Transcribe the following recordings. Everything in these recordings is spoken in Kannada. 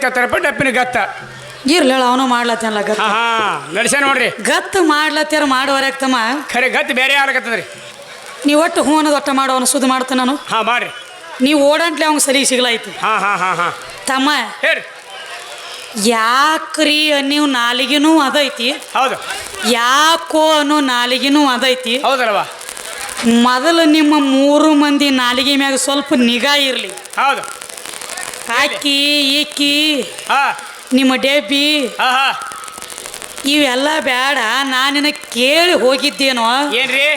ಕೇಳ್ತಾರಪ್ಪ ಡಪ್ಪಿನ ಗತ್ತ ಇರ್ಲಿ ಅವನು ಮಾಡ್ಲತ್ತಲ್ಲ ಗತ್ತ ಹಾ ನಡೆಸ ನೋಡ್ರಿ ಗತ್ ಮಾಡ್ಲತ್ತಾರ ಮಾಡುವರೆಗ್ತಮ್ಮ ಖರೆ ಗತ್ ಬೇರೆ ಆಗ್ಲತ್ತದ್ರಿ ನೀವು ಒಟ್ಟು ಹೂ ಅನ್ನೋದು ಒಟ್ಟು ಮಾಡೋ ಸುದ್ದಿ ಮಾಡ್ತಾನೆ ನಾನು ಹಾ ಮಾಡ್ರಿ ನೀವು ಓಡಂಟ್ಲೆ ಅವ್ನು ಸರಿ ಸಿಗ್ಲಾಯ್ತು ಹಾ ಹಾ ಹಾ ಹಾ ತಮ್ಮ ಹೇಳ್ರಿ ಯಾಕ್ರಿ ನೀವು ನಾಲಿಗೆನೂ ಅದೈತಿ ಹೌದು ಯಾಕೋ ಅನ್ನೋ ನಾಲಿಗೆನೂ ಅದೈತಿ ಹೌದಲ್ವಾ ಮೊದಲು ನಿಮ್ಮ 3 ಮಂದಿ ನಾಲಿಗೆ ಮ್ಯಾಗ ಸ್ವಲ್ಪ ನಿಗಾ ಇರಲಿ ಹೌದು ಆಕಿ ಈಕಿ ಹಾ ನಿಮ್ಮ ಡೆಬ್ಬಿ ಹಾ ಹಾ ಇವೆಲ್ಲ ಬೇಡ ನಾನಿನ ಕೇಳಿ ಹೋಗಿದ್ದೇನೋ ಏನ್ರಿ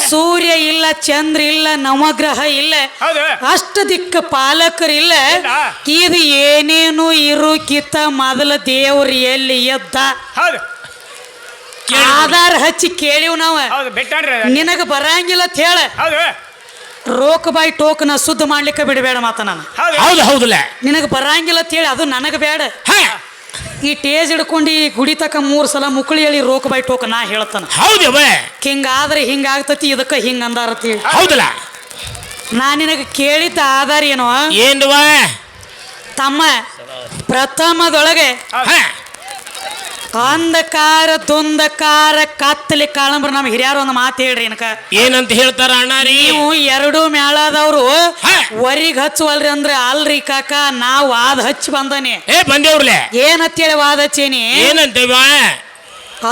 ಸೂರ್ಯ ಇಲ್ಲ ಚಂದ್ರ ಇಲ್ಲ ನವಗ್ರಹ ಇಲ್ಲ ಹೌದು ಅಷ್ಟ ದಿಕ್ಕ ಪಾಲಕರಿಲ್ಲ ಇಲ್ಲ. ಇದು ಏನೇನು ಇರುಕಿತ್ತ ಮೊದಲ ದೇವ್ರು ಎಲ್ಲಿ ಎದ್ದ ಹೌದು ಆಧಾರ ಹಚ್ಚಿ ಕೇಳಿವ್ ನಾವ ಹೌದು ಬೆಟ್ಟನ್ರಿ ನಿನಗ ಬರಂಗಿಲ್ಲ ಅಂತ ಹೇಳ ಹೌದು ರೋಕ್ ಬಾಯಿ ಟೋಕನ ಶುದ್ಧ ಮಾಡ್ಲಿಕ್ಕೆ ಬಿಡಬೇಡ ಮಾತ ನಾನು ಹೌದು ಹೌದು ಹೌದಲ್ಲ ನಿನಗ ಬರಂಗಿಲ್ಲ ಅಂತ ಹೇಳಿ ಅದು ನನಗ ಬೇಡ ಈ ಟೇಜ್ ಹಿಡ್ಕೊಂಡು ಈ ಗುಡಿ ತಕ 3 ಸಲ ಮುಕ್ಳಿ ಹೇಳಿ ರೋಕ್ ಬಾಯಿ ಟೋಕ ನಾ ಹೇಳ್ತಾನ ಹೌದವ ಹಿಂಗಾದ್ರೆ ಹಿಂಗಾಗ್ತತಿ ಇದಕ್ಕ ಹಿಂಗ ಅಂದಾರತಿ ಹೌದಲ್ಲ ನಾ ನಿನಗ ಕೇಳಿದ್ದ ಆಧಾರ ಏನೋ ಏನ್ವ ತಮ್ಮ ಪ್ರಥಮದೊಳಗೆ ಹಾ ಅಂಧಕಾರ ದುಂದಕಾರ ಕತ್ತಲಿ ಕಾಳಂಬ್ರ ನಮ್ಮ ಹಿರಿಯರು ಒಂದು ಮಾತು ಹೇಳ್ರಿ ಏನಕ ಏನಂತ ಹೇಳ್ತಾರ ಅಣ್ಣಾರಿ ನೀವು 2 ಮೇಳದವ್ರು ಹಾ. ವರಿಗ್ ಹಚ್ಚುವಲ್ರಿ ಅಂದ್ರೆ ಅಲ್ರಿ ಕಾಕ ನಾ ವಾದ ಹಚ್ಚಿ ಬಂದನೆ ಬಂದೇವ್ರಲೆ ಏನಂತೇಳಿ ವಾದ ಹಚ್ಚೇನಿ ಏನಂತೇವ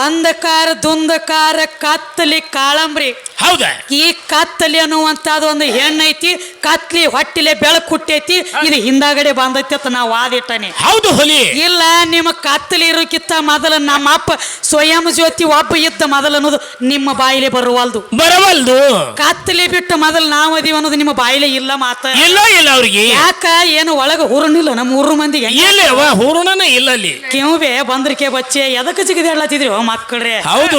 ಅಂಧಕಾರ ದುಂದಕಾರ ಕತ್ತಲಿ ಕಾಳಂಬ್ರಿ ಹೌದ ಈ ಕತ್ತಲಿ ಅನ್ನುವಂಥದ್ದು ಒಂದು ಹೆಣ್ಣೈತಿ ಕತ್ಲಿ ಹೊಟ್ಟಿಲೆ ಬೆಳಕು ಹುಟ್ಟೈತಿ ಇದು ಹಿಂದಾಗಡೆ ಬಂದೈತಿ ಅಂತ ನಾ ವಾದಿಟ್ಟನೆ ಹೌದು ಹೊಲಿ ಇಲ್ಲ ನಿಮ್ಮ ಕತ್ತಲಿ ಇರೋಕ್ಕಿಂತ ಮೊದಲು ನಮ್ಮ ಅಪ್ಪ ಸ್ವಯಂ ಜ್ಯೋತಿ ಒಬ್ಬ ಇದ್ದ ಮೊದಲು ಅನ್ನೋದು ನಿಮ್ಮ ಬಾಯಿಲೆ ಬರುವಲ್ದು ಬರವಲ್ದು ಕತ್ತಲಿ ಬಿಟ್ಟು ಮೊದಲು ನಾವು ಅದೀವಿ ಅನ್ನೋದು ನಿಮ್ಮ ಬಾಯಿಲೆ ಇಲ್ಲ ಮಾತ ಇಲ್ಲ ಇಲ್ಲ ಅವ್ರಿಗೆ ಯಾಕ ಏನು ಒಳಗ ಹುರುನಿಲ್ಲ ನಮ್ಮ 3 ಮಂದಿಗೆ ಇಲ್ಲವ ಹೂರಣನ ಇಲ್ಲ ಅಲ್ಲಿ ಕೆಂವೆ ಬಂದ್ರಿಕೆ ಬಚ್ಚೆ ಎದಕ್ಕೆ ಜಿಗದಾಡ್ಲತ್ತಿದ್ರಿ ಮಕ್ಕಳ್ರೆ ಹೌದು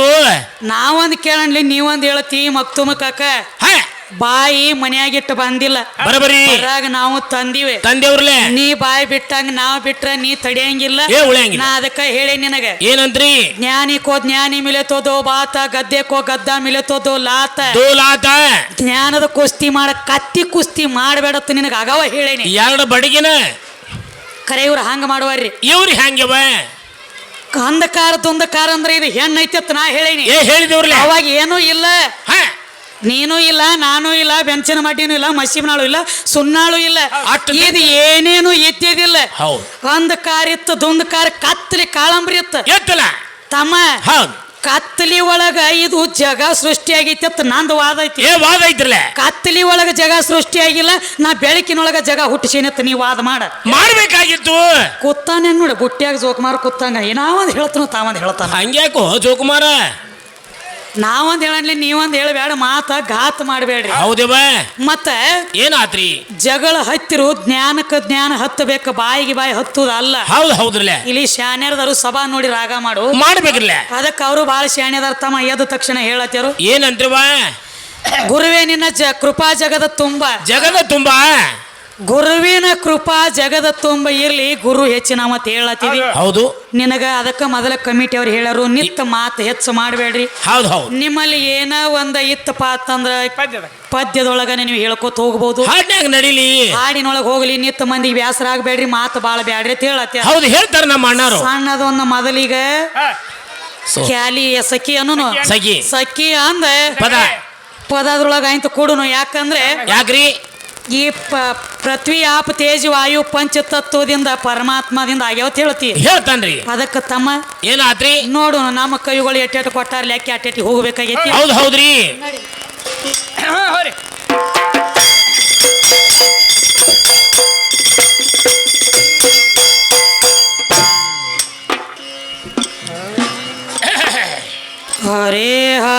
ನಾವೊಂದ್ ಕೇಳಣ್ಲಿ ನೀವೊಂದ್ ಹೇಳತಿ ಮಕ್ತುಮ ಕಾಕ ಹಾ ಬಾಯಿ ಮನ್ಯಾಗಿಟ್ಟು ಬಂದಿಲ್ಲ ಬರಬರಿ ಬರಾಗ ನಾವು ತಂದಿವೆ ತಂದೇವ್ರಲೆ ನೀ ಬಾಯಿ ಬಿಟ್ಟಂಗ ನಾವ್ ಬಿಟ್ರ ನೀ ತಡಿಯಂಗಿಲ್ಲ ಉಳಿಯಂಗಿಲ್ಲ ನಾ ಅದಕ್ಕ ಹೇಳಿ ನಿನಗ ಏನಂತ್ರಿ ಜ್ಞಾನಿಕೋ ಜ್ಞಾನಿ ಮಿಲೆತೋದೋ ಬಾತ ಗದ್ದೆಕೋ ಗದ್ದ ಮಿಲೆತೋದೋ ಲಾತ ದೋಲಾತ ಜ್ಞಾನದ ಕುಸ್ತಿ ಮಾಡ ಕತ್ತಿ ಕುಸ್ತಿ ಮಾಡಬೇಡತ್ತ ನಿನಗ ಅಗವ ಹೇಳೇನಿ 2 ಬಡಿಗಿನ ಖರೆ ಇವ್ರು ಹಂಗ ಮಾಡುವರ್ರಿ ಇವ್ರಿ ಹಂಗ್ಯವ ಅಂಧಕಾರ ದುಂದಕಾರ ಅಂದ್ರೆ ಇದು ಹೆಣ್ಣೈತಿ ಅಂತ ನಾ ಹೇಳೇನಿ ಹೇಳಿದೇವ್ರಲೆ ಅವಾಗ ಏನೂ ಇಲ್ಲ ಹಾ ನೀನು ಇಲ್ಲ ನಾನು ಇಲ್ಲ ಬೆಂಚನ ಮಡ್ಡಿನೂ ಇಲ್ಲ ಮಸೀಬ್ನಾಳು ಇಲ್ಲ ಸುನ್ನಾಳು ಇಲ್ಲ ಇದು ಏನೇನು ಎತ್ತಿದಿಲ್ಲ ಹೌದು ಅಂಧಕಾರ ಇತ್ತು ದುಂದಕಾರ ಕತ್ತಲಿ ಕಾಳಂಬ್ರಿ ಇತ್ತು ಎತ್ತಲ ತಮ್ಮ ಹೌದು ಕತ್ತಲಿ ಒಳಗ ಇದು ಜಗ ಸೃಷ್ಟಿಯಾಗೈತಿ ಅಂತ ನಂದು ವಾದ ಐತಿ ವಾದ ಐತ್ರಲೆ ಕತ್ತಲಿ ಒಳಗ ಜಗ ಸೃಷ್ಟಿಯಾಗಿಲ್ಲ ನಾ ಬೆಳಕಿನೊಳಗ ಜಗ ಹುಟ್ಟಿಸೇನಿ ಅಂತ ನೀ ವಾದ ಮಾಡ್ಬೇಕಾಗಿತ್ತು ಕೂತಾನೆ ನೋಡಿ ಬುಟ್ಟಿಯಾಗ ಜೋಕುಮಾರ ಕೂತಂಗ ನಾವಂದ್ ಹೇಳ್ತಾನ ತಾವಂದ್ ಹೇಳ್ತಾನ ಹಂಗ್ಯಾಕೋ ಜೋಕುಮಾರ ನಾವಂದ್ ಹೇಳನ್ಲಿ ನೀವಂದ್ ಹೇಳಬೇಡ ಮಾತ ಘಾತ ಮಾಡಬೇಡ್ರಿ ಹೌದೇವ ಮತ್ತ ಏನಾತ್ರಿ ಜಗಳ ಹತ್ತಿರು ಜ್ಞಾನಕ್ಕ ಜ್ಞಾನ ಹತ್ತಬೇಕ ಬಾಯಿಗೆ ಬಾಯಿ ಹತ್ತುದ ಅಲ್ಲ ಹೌದು ಹೌದ್ರಲೆ ಇಲ್ಲಿ ಶಾಣ್ಯರದರು ಸಭಾ ನೋಡಿ ರಾಗ ಮಾಡು ಮಾಡ್ಬೇಕ್ರಲ್ಲ ಅದಕ್ಕೆ ಅವರು ಬಹಳ ಶಾಣ್ಯದಾರ ತಮ್ಮ ಎದ್ದ ತಕ್ಷಣ ಹೇಳತ್ತರು ಏನಂತ್ರಿವ ಗುರುವೇ ನಿನ್ನ ಕೃಪಾ ಜಗದ ತುಂಬ ಜಗದ ತುಂಬಾ ಗುರುವಿನ ಕೃಪಾ ಜಗದ ತುಂಬ ಇರ್ಲಿ ಗುರು ಹೆಚ್ಚಿನ ಮತ್ ಹೇಳತ್ತೀವಿ ಹೌದು ನಿನಗ ಅದಕ್ಕ ಮೊದಲ ಕಮಿಟಿ ಅವ್ರು ಹೇಳರು ನಿತ್ತ ಮಾತು ಹೆಚ್ಚು ಮಾಡಬೇಡ್ರಿ ಹೌದು ಹೌದು ನಿಮ್ಮಲ್ಲಿ ಏನ ಒಂದ ಇತ್ತಪ್ಪ ಅಂತಂದ್ರ ಪದ್ಯದೊಳಗ ನೀವು ಹೇಳ್ಕೊತ ಹೋಗ್ಬಹುದು ಹಾಡ್ನ್ಯಾಗ ನಡಿಲಿ ಹಾಡಿನೊಳಗ ಹೋಗ್ಲಿ ನಿತ್ತ ಮಂದಿಗೆ ಬ್ಯಾಸರ ಆಗ್ಬೇಡ್ರಿ ಮಾತು ಬಾಳ ಬ್ಯಾಡ್ರಿ ಅಂತ ಹೇಳತ್ತ ಹೌದು ಹೇಳ್ತಾರ ನಮ್ಮ ಅಣ್ಣಾರು ಸಣ್ಣದೊಂದು ಮೊದಲಿಗ ಕ್ಯಾಲಿ ಸಖಿ ಅನ್ನೋನು ಸಖಿ ಸಖಿ ಅಂದ ಪದ ಪದದ್ರೊಳಗ ಆಯ್ತು ಕೊಡುನು ಯಾಕಂದ್ರೆ ಯಾಕ್ರಿ ಈ ಪೃಥ್ವಿ ಆಪ ತೇಜ್ ವಾಯು ಪಂಚತತ್ವದಿಂದ ಪರಮಾತ್ಮದಿಂದ ಆಗ್ಯಾವತ್ ಹೇಳ್ತಿ ಹೇಳ್ತಾನ್ರಿ ಅದಕ್ಕ ತಮ್ಮ ಏನಾತ್ರಿ ನೋಡು ನಮ್ಮ ಕೈಗಳು ಎಟ್ಟೆಟ್ಟು ಕೊಟ್ಟಾರ ಲೆಕ್ಕ ಅಟ್ಟೆಟ್ಟಿ ಹೋಗ್ಬೇಕಾಗೈತಿ ಹೌದು ಹೌದ್ರಿ ಹರೇ ಹಾ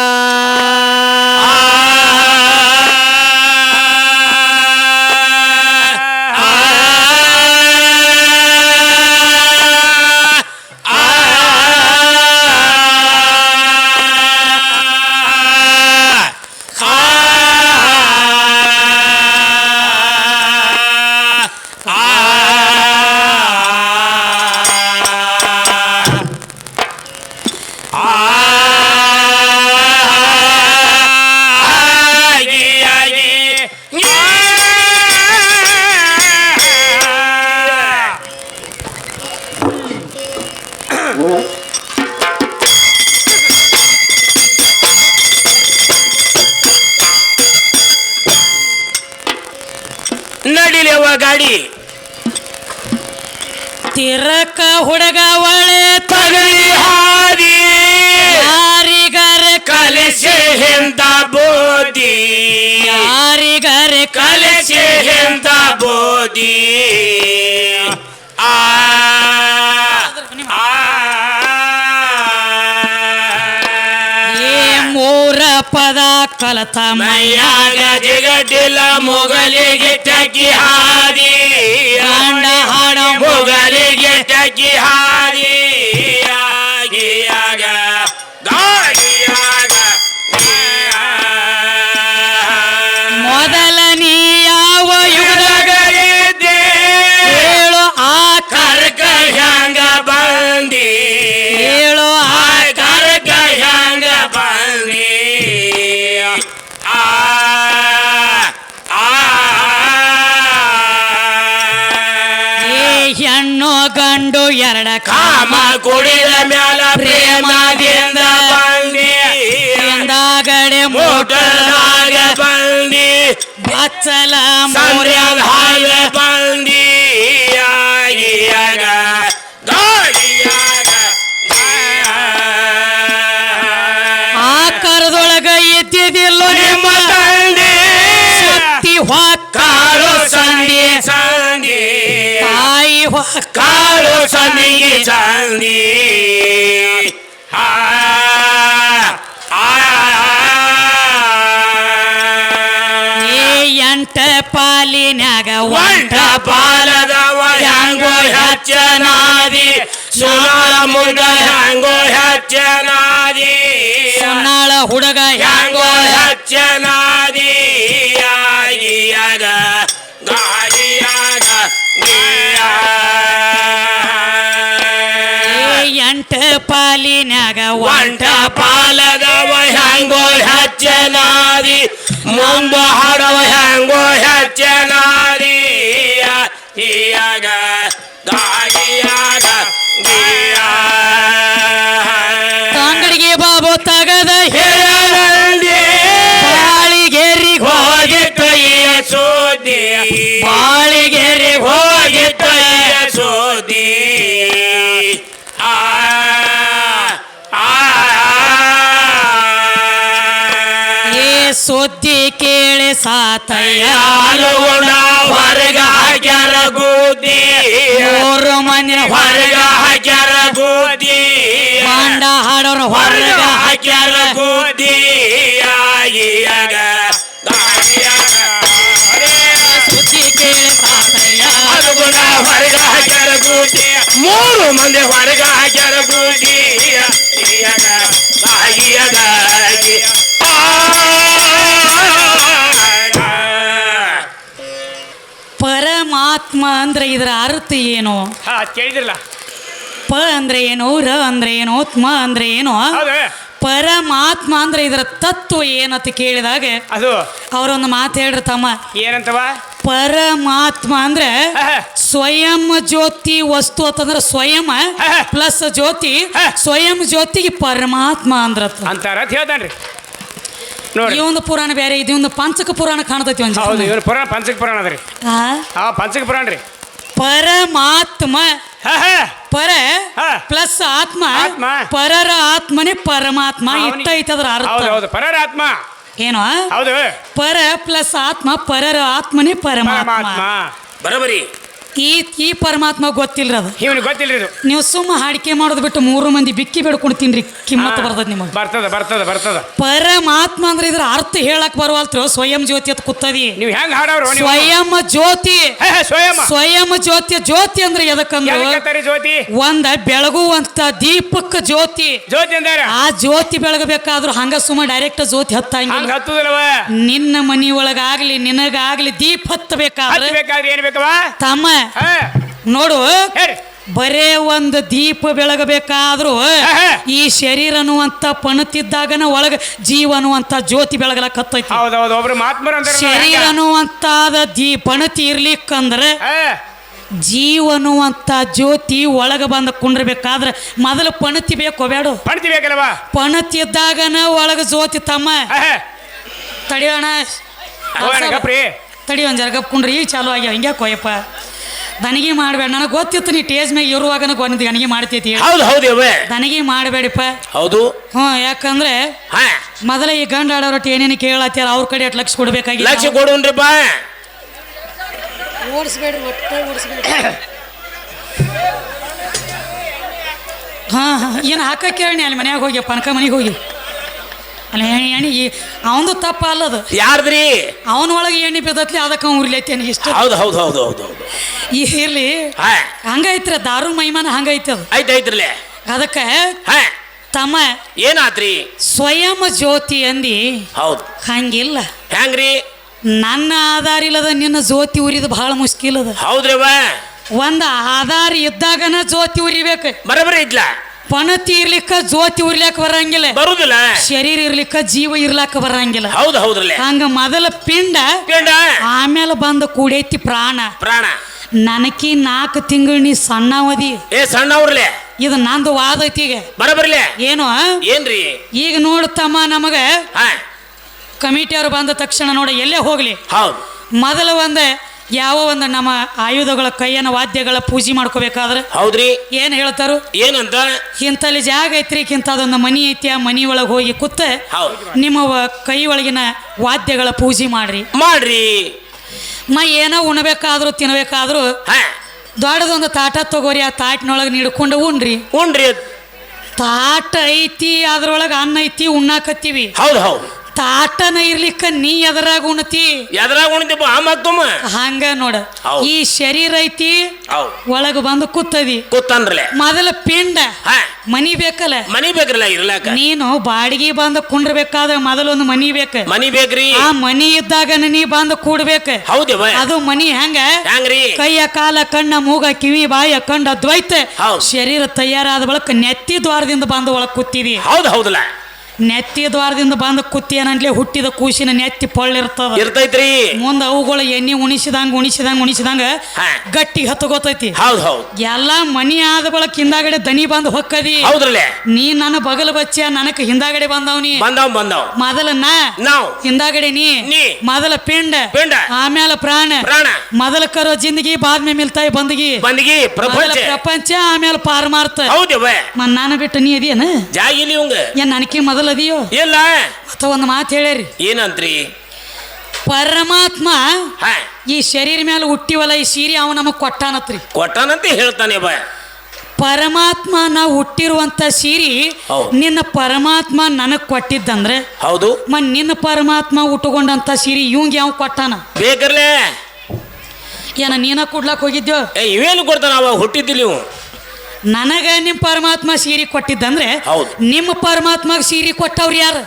ತಿರಕ ಹುಡುಗ ಒಳೆ ತಗಲಿ ಹಾದಿ ಯಾರಿಗಾರ ಕಲಿಸಿ ಹಿಂದ ಬೋದಿ ಯಾರಿಗಾರ ಕಲಿಸಿ ಹಿಂದ ಬೋದಿ ಆ ಏ ಮೂರ ಪದ ಕಲತ ಮೈಯಾಗ ಜಿಗಟಿಲ್ಲ ಮೊಗಲಿಗೆ ಟಕಿ ಹಾದಿ ಗಂಡ ಹಾಡ ಮೊಗಲಿಗೆ ಟಕಿ ಹಾದಿ ಆಗಿಯಾಗ ಗಾಳಿಯಾಗ ಮೊದಲ ನೀ ಯಾವ ಯುಗದಾಗ ಹೇಳು ಆ ಕರ್ಕ ಹ್ಯಾಂಗ ಬಂದಿ ಹೇಳು ಆ ಕರ್ಕ ಹ್ಯಾಂಗ ಬಂದಿ ಆ ಏ ಹೆಣ್ಣು ಗಂಡು ಎರಡ ಕಾಮ ಕುಡಿದ ಮ್ಯಾಲ ಪ್ರೇಮದಿಂದ ಬಂದಿ ಕಾಮದಾಗಡೆ ಮೋಟರ್ನಾಗ ಬಂದಿ ಬಚ್ಚಲ ಸಂದ್ಯಾಗ ಹಾಯ ಬಂದಿ ಆಗಿಯಾಗ ಗಾಳಿಯಾಗ ಆಕಾರದೊಳಗ ಎದ್ದಿದಿಲ್ಲ ನಿಮ್ಮ ತಂದೆ ಶಕ್ತಿ ಹೊಕ್ಕ ಕಾಳು ಸಂದಿ ಸಂದಿ ತಾಯಿ ಹೊಕ್ಕ ಕಾಳು ಸಂದಿಗೆ ಸಂದಿ ಆ ಏ ಎಂಟ ಪಾಲಿನ್ಯಾಗ ಒಂಟ ಪಾಲದವ ಹ್ಯಾಂಗೋ ಹೆಚ್ಚನಾದಿ ಸುನಾಳ ಮುಂಡ ಹ್ಯಾಂಗೋ ಹೆಚ್ಚನಾದಿ ಸುನ್ನಾಳ ಹುಡುಗ ಹ್ಯಾಂಗೋ ಹೆಚ್ಚನಾದಿ ಆಗಿಯಾಗ ಗಾಳಿಯಾಗ ಏ ಎಂಟ ಪಾಲಿನ್ಯಾಗ ಒಂಟ ಪಾಲದವ ಹ್ಯಾಂಗೋ ಹೆಚ್ಚನಾದಿ ಮುಂದ ಹಾಡವ ಹ್ಯಾಂಗೋ ಹೆಚ್ಚನಾದಿ ಹೀಯಾಗ ಗಾಳಿಯಾಗ ಅಂಗಡಿಗೆ ಬಾಬು ತಗದ ಹೇಳಂದಿ ಬಾಳಿಗೇರಿ ಹೋಗಿತ್ತು ಈ ಸುದ್ದಿ ಬಾಳಿಗೆರೆ ಹೋಗಿತ್ತು ಈ ಸುದ್ದಿ ಆ ಏ ಸುದ್ದಿ ಕೇಳಿ ಸಾತಯ್ಯ ಹಾಲುಗುಣ ಹೊರಗ ಹಾಕ್ಯಾರ ಗೂದಿ ಮೂರು ಮಂದಿನ ಹೊರಗ ಹಾಕ್ಯಾರ ಗೂದಿ ಮಾಂಡ ಹಾಡೋರು ಹೊರಗ ಹೊರಗ ಹಾಕ್ಯಾರ ಗೂದಿ ಆಗಿಯಾಗ ಸುದ್ದಿ ಕೇಳಿ ಸಾತಯ್ಯ ಹಾಲುಗುಣ ಹೊರಗ ಹಾಕ್ಯಾರ ಗೂದಿ ಮೂರು ಮಂದಿ ಹೊರಗ ಹಾಕ್ಯಾರ ಗೂದಿ ಆಗಿಯಾಗ ಪರಮಾತ್ಮ ಅಂದ್ರೆ ಇದರ ಅರ್ಥ ಏನು? ಹಾ ಕೇಳಿದ್ರಲ್ಲ ಪ ಅಂದ್ರೆ ಏನು, ರ ಅಂದ್ರೆ ಏನು, ತ್ಮ ಅಂದ್ರೆ ಏನು, ಹೌದು ಪರಮಾತ್ಮ ಅಂದ್ರೆ ಇದರ ತತ್ವ ಏನಂತ ಕೇಳಿದಾಗ ಅದು ಅವರೊಂದು ಮಾತು ಹೇಳ್ರಿ ತಮ್ಮ. ಏನಂತವ ಪರಮಾತ್ಮ ಅಂದ್ರೆ ಹಾ. ಸ್ವಯಂ ಜ್ಯೋತಿ ವಸ್ತು ಅಂತಂದ್ರೆ ಸ್ವಯಂ ಹಾ. ಪ್ಲಸ್ ಜ್ಯೋತಿ, ಹಾ. ಸ್ವಯಂ ಜ್ಯೋತಿಗೆ ಪರಮಾತ್ಮ ಅಂದ್ರತ್ತ. ಅಂತಾರ ಹೇಳ್ತಾನ್ರಿ ನೋಡಿ. ಈ ಒಂದು ಪುರಾಣ ಬೇರೆ, ಇದೊಂದು ಪಂಚಕ ಪುರಾಣ ಕಾಣ್ತೈತಿ ಒಂದ್ ಹೌದು ಜೊತೆ. ಇವ್ರ ಪುರಾಣ ಪಂಚಕ ಪುರಾಣ ಅದ್ರಿ. ಹಾ ಪಂಚಕ ಪುರಾಣ ರೀ. ಪರಮಾತ್ಮ ಹಾ ಹಾ ಪರ ಹಾ. ಪ್ಲಸ್ ಆತ್ಮ, ಆತ್ಮ. ಪರರ ಆತ್ಮನೇ ಪರಮಾತ್ಮ. ಅವನಿಗೆ- ಇಟ್ಟೈತೆ ಅದ್ರ ಅರ್ಥ ಹೌದು ಹೌದು ಪರರ ಆತ್ಮ. ಏನು? ಹೌದು ಪರ ಪ್ಲಸ್ ಆತ್ಮ, ಪರರ ಆತ್ಮನೇ ಪರಮಾತ್ಮ. ಪರಮಾತ್ಮ ಬರಬರಿ ಈ ಪರಮಾತ್ಮ ಗೊತ್ತಿಲ್ರಿ ಅದು. ಇವನಿಗೆ ಗೊತ್ತಿಲ್ರಿ ಇದು. ನೀವು ಸುಮ್ಮ ಹಾಡಿಕೆ ಮಾಡೋದು ಬಿಟ್ಟು ಮೂರು ಮಂದಿ ಬಿಕ್ಕಿ ಬೇಡ್ಕೊಂಡು ತಿನ್ರಿ, ಕಿಮ್ಮತ್ತು ಬರ್ತದ ನಿಮಗೆ. ಬರ್ತದ ಬರ್ತದ ಬರ್ತದ. ಪರಮಾತ್ಮ ಅಂದ್ರೆ ಇದ್ರ ಅರ್ಥ ಹೇಳಕ್ ಬರುವಲ್ತ್ರಿ. ಸ್ವಯಂ ಜ್ಯೋತಿ ಅಂತ ಕೂತದಿ. ನೀವು ಹೆಂಗ್ ಹಾಡವ್ರು ನೀವು? ಸ್ವಯಂ ಜ್ಯೋತಿ, ಹೇ, ಹೇ, ಸ್ವಯಂ ಸ್ವಯಂ ಜ್ಯೋತಿ. ಜ್ಯೋತಿ ಅಂದ್ರೆ ಎದಕ್ಕಂದ್ರೆ ಎದಕ್ಕಂತಾರಿ ಜ್ಯೋತಿ? ಒಂದ ಬೆಳಗುವಂತ ದೀಪಕ್ಕ ಜ್ಯೋತಿ. ಜ್ಯೋತಿ ಅಂದಾರ ಆ ಜ್ಯೋತಿ ಬೆಳಗಬೇಕಾದ್ರೂ ಹಂಗ ಸುಮ್ಮ ಡೈರೆಕ್ಟ್ ಜ್ಯೋತಿ ಹತ್ತಂಗಿಲ್ಲ. ಹಂಗ ಹತ್ತುದಲ್ವ? ನಿನ್ನ ಮನಿ ಒಳಗಾಗ್ಲಿ ನಿನಗಾಗ್ಲಿ ದೀಪ ಹತ್ತಬೇಕಾದ್ರೆ ಹತ್ತಬೇಕಾದ್ರೆ ಏನ್ ಬೇಕವ? ತಮ್ಮ ಹಾ ನೋಡು, ಹೇಳಿ. ಬರೇ ಒಂದು ದೀಪ ಬೆಳಗಬೇಕಾದ್ರೂ ಹಾ. ಈ ಶರೀರ ಅನ್ನುವಂತ ಪಣತಿದ್ದಾಗನ ಒಳಗ ಜೀವ ಅನ್ನುವಂತ ಜ್ಯೋತಿ ಬೆಳಗಲಕ್ ಹತ್ತೈತಿ. ಹೌದೌದು ಒಬ್ರು ಮಹಾತ್ಮರು ಅಂತಾರ. ಶರೀರ ಅನ್ನುವಂತಾದ ಪಣತಿ ಇರ್ಲಿಕ್ಕಂದ್ರೆ ಜೀವ ಅನ್ನುವಂತ ಜ್ಯೋತಿ ಒಳಗ ಬಂದ ಕುಂಡ್ರಬೇಕಾದ್ರೆ ಮೊದಲು ಪಣತಿ ಬೇಕು ಬೇಡ? ಪಡ್ತಿ ಬೇಕಲ್ವ? ಪಣತಿ ಇದ್ದಾಗನ ಒಳಗ ಜ್ಯೋತಿ. ತಮ್ಮ ತಡಿಯೋಣ, ಗಪ್ರಿ ತಡಿ ಒಂದ್ ಜರ ಗಪ್ ಕುಂಡ್ರಿ. ಈಗ ಚಾಲು ಆಗ್ಯಾವ ಹಿಂಗ್ಯಾ ಕೊಯಪ್ಪ. ದನಿಗೆ ಮಾಡಬೇಡ. ನನಗೆ ಗೊತ್ತಿತ್ತು ನೀ ಟೇಜ್ ಮ್ಯಾಗ ಇರುವಾಗ ಒಂದು ದನಿಗೆ ಮಾಡ್ತೈತಿ ಹೇಳಿ. ಹೌದು ಹೌದು ಯವ್ವ ದನಿಗೆ ಮಾಡಬೇಡಪ್ಪ. ಹೌದು. ಯಾಕಂದ್ರೆ ಹಾ ಮೊದಲ ಈ ಗಂಡ ಆಡೋರೊಟ್ಟು ಏನೇನು ಕೇಳತ್ತಾರ ಅವ್ರ ಕಡೆ ಅಟ್ ಲಕ್ಷ ಕೊಡ್ಬೇಕಾಗಿ. ಲಕ್ಷ ಕೊಡುನ್ರಿಪ್ಪ. ಓಡಿಸ್ಬೇಡ್ರಿ, ಒಟ್ಟೆ ಓಡಿಸ್ಬೇಡ್ರಿ. ಏನು ಹಾಕಕ್ಕೆ ಹೇಳಿ ಅಲ್ಲಿ ಮನ್ಯಾಗ ಹೋಗಿ ಪನಕ ಮನೆಗೆ ಹೋಗಿ ಅಲ್ಲ ಎಣ್ಣೆ ಅವಂದು ತಪ್ಪ ಅಲ್ಲದು. ಯಾರ್ದ್ರಿ? ಅವನ ಒಳಗೆ ಎಣ್ಣೆ ಬಿದ್ದತ್ಲಿ ಅದಕ್ಕೆ ಅವ್ನು ಉರ್ಲೈತೇನೆ ಇಷ್ಟ. ಹೌದು ಹೌದು ಹೌದು ಹೌದು ಹೌದು ಇರ್ಲಿ. ಹಂಗೈತ್ರ ದಾರು ಮೈಮಾನ ಹಂಗೈತಿ ಅದು. ಐತ್ರಲೆ ಅದಕ್ಕೆ ತಮ್ಮ ಏನಾತ್ರಿ? ಸ್ವಯಂ ಜ್ಯೋತಿ ಅಂದಿ. ಹೌದು. ಹಂಗಿಲ್ಲ. ಹೆಂಗ್ರಿ? ನನ್ನ ಆಧಾರ ಇಲ್ಲದ ನಿನ್ನ ಜ್ಯೋತಿ ಉರಿದು ಬಹಳ ಮುಷ್ಕಿಲ್ ಅದ. ಹೌದ್ರಿವ. ಒಂದ ಆಧಾರ ಇದ್ದಾಗನ ಜ್ಯೋತಿ ಉರಿಬೇಕು. ಬರಬರಿ ಇದ್ಲ. ಪಣತಿ ಇರ್ಲಿಕ್ಕ ಜ್ಯೋತಿ ಉರ್ಲಾಕ ಬರಂಗಿಲ್ಲ. ಬರುದಿಲ್ಲ. ಶರೀರ ಇರ್ಲಿಕ್ಕ ಜೀವ ಇರ್ಲಾಕ ಬರಂಗಿಲ್ಲ. ಹೌದು ಹೌದ್ರಲ್ಲ. ಹಂಗ ಮೊದಲ ಪಿಂಡ ಆಮೇಲೆ ಬಂದ ಕೂಡೈತಿ ಪ್ರಾಣ. ಪ್ರಾಣ. ನನಕಿ 4 ತಿಂಗಳು ನೀ ಸಣ್ಣವದಿ. ಸಣ್ಣವ್ರಲೆ. ಇದು ನಂದು ವಾದ ಐತಿ ಈಗ. ಬರಬರ್ಲೆ. ಏನು ಏನ್ರಿ? ಈಗ ನೋಡ್ತಮ್ಮ ನಮಗ ಕಮಿಟಿಯವರು ಬಂದ ತಕ್ಷಣ ನೋಡ ಎಲ್ಲೇ ಹೋಗ್ಲಿ ಹೌದು ಮೊದಲ ಯಾವ ಒಂದು ನಮ್ಮ ಆಯುಧಗಳ ಕೈಯನ ವಾದ್ಯಗಳ ಪೂಜೆ ಮಾಡ್ಕೋಬೇಕಾದ್ರೆ ಹೌದ್ರಿ ಏನ್ ಹೇಳ್ತಾರು? ಏನಂತ? ಇಂತಲ್ಲಿ ಜಾಗ ಐತ್ರಿ, ಇಂಥದೊಂದು ಮನಿ ಐತಿ, ಆ ಮನಿ ಒಳಗೆ ಹೋಗಿ ಕೂತ ನಿಮ್ಮ ಕೈ ಒಳಗಿನ ವಾದ್ಯಗಳ ಪೂಜೆ ಮಾಡ್ರಿ. ಏನೋ ಉಣ್ಬೇಕಾದ್ರು ತಿನ್ಬೇಕಾದ್ರು ದೊಡ್ಡದೊಂದು ತಾಟ ತಗೋರಿ, ಆ ತಾಟಿನೊಳಗೆ ನೀಡ್ಕೊಂಡು ಉಣ್ರಿ. ತಾಟ ಐತಿ, ಅದ್ರೊಳಗೆ ಅನ್ನ ಐತಿ, ಉಣ್ಣಾಕತ್ತೀವಿ. ಹೌದು ಹೌದು. ತಾಟನ ಇರ್ಲಿಕ್ಕ ನೀ ಎದರಾಗ ಉಣ್ತಿ. ಎದರಾಗ ಉಣ್ತೀಪ ಹಂಗ ನೋಡ. ಈ ಶರೀರ ಐತಿ, ಒಳಗ ಬಂದು ಕೂತದಿ. ಕೂತನ್ರಲೆ. ಮೊದಲ ಪಿಂಡ ಮನಿ ಬೇಕಲ್ಲ. ಮನಿ ಬೇಕ್ರಲ್ಲ ಇರ್ಲಾಕ. ನೀನು ಬಾಡಿಗೆ ಬಂದು ಕುಂಡ್ರಬೇಕಾದ್ರೆ ಮೊದಲೊಂದು ಮನಿ ಬೇಕ. ಮನಿ ಬೇಕ್ರಿ. ಆ ಮನಿ ಇದ್ದಾಗ ನೀ ಬಂದು ಕೂಡ್ಬೇಕ. ಹೌದೇವ. ಅದು ಮನಿ ಹೆಂಗ್ರಿ? ಕೈಯ ಕಾಲ ಕಣ್ಣ ಮೂಗ ಕಿವಿ ಬಾಯ ಕಂಡ ದ್ವೈತ ಶರೀರ ತಯಾರಾದ ಬಳಕ ನೆತ್ತಿ ದ್ವಾರದಿಂದ ಬಂದು ಒಳಗ್ ಕೂತಿದಿ. ಹೌದು ಹೌದಲ್ಲ. ನೆತ್ತಿ ದ್ವಾರದಿಂದ ಬಂದ ಕುತ್ತಿಯನಂಟ್ಲೆ ಹುಟ್ಟಿದ ಕೂಸಿನ ನೆತ್ತಿ ಪೊಳ್ಳಿರ್ತದ ಇರ್ತೈತ್ರಿ. ಮುಂದ ಅವುಗಳು ಎಣ್ಣೆ ಉಣಿಸಿದಂಗ ಗಟ್ಟಿ ಹತ್ತಗೋತೈತಿ. ಹೌದು ಹೌದು. ಎಲ್ಲಾ ಮನಿ ಆದ ಬಳಕ ಹಿಂದಾಗಡೆ ದನಿ ಬಂದು ಹೊಕ್ಕದಿ. ಹೌದ್ರಲ್ಲೇ. ನೀ ನನ್ನ ಬಗಲ ಬಚ್ಚ ನನಕ ಹಿಂದಾಗಡೆ ಬಂದವ್ನಿ. ಮೊದಲ ಹಿಂದಾಗಡೆ ನೀ ಮೊದಲ ಪಿಂಡ ಆಮೇಲೆ ಪ್ರಾಣ. ಮೊದಲ ಕರೋ ಜಿಂದಗಿ ಬಾದ್ಮೆ ಮಿಲ್ತಾಯಿ ಬಂದಗಿ ಪ್ರಪಂಚ ಆಮೇಲೆ ಪಾರಮಾರ್ಥ. ನಾನು ಬಿಟ್ಟು ನೀ ಅದೇನ ಏನ್ ನನಕಿ ಮೊದಲ ಅದಿಯೋ ಇಲ್ಲ ಅಥವಾ ಒಂದು ಮಾತು ಹೇಳ್ಯಾರಿ. ಏನಂತ್ರಿ? ಪರಮಾತ್ಮ ಈ ಶರೀರ ಮೇಲೆ ಹುಟ್ಟಿವಲ್ಲ, ಈ ಸೀರೆ ಅವ ನಮಗ್ ಕೊಟ್ಟಾನಂತ ಹೇಳ್ತಾನೆ. ಪರಮಾತ್ಮ ನಾವು ಹುಟ್ಟಿರುವಂತ ಸೀರೆ ನಿನ್ನ ಪರಮಾತ್ಮ ನನಗ್ ಕೊಟ್ಟಿದ್ದಂದ್ರೆ ಹೌದು. ನಿನ್ನ ಪರಮಾತ್ಮ ಉಟ್ಟುಕೊಂಡಂತ ಸೀರೆ ಇವಂಗ ಯಾವ ಕೊಟ್ಟಾನ ಬೇಕರ್ಲೆ? ಏನ ನೀನ ಕೊಡ್ಲಾಕ್ ಹೋಗಿದ್ಯೋ? ಇವೇನು ಕೊಡ್ತಾನ? ಅವ ಹುಟ್ಟಿದ್ದಿಲ್ಲ ಇವು. ನನಗ ನಿಮ್ ಪರಮಾತ್ಮ ಸೀರೆ ಕೊಟ್ಟಿದ್ದಂದ್ರೆ ನಿಮ್ಮ ಪರಮಾತ್ಮ ಸೀರೆ ಕೊಟ್ಟವ್ರು ಯಾರು?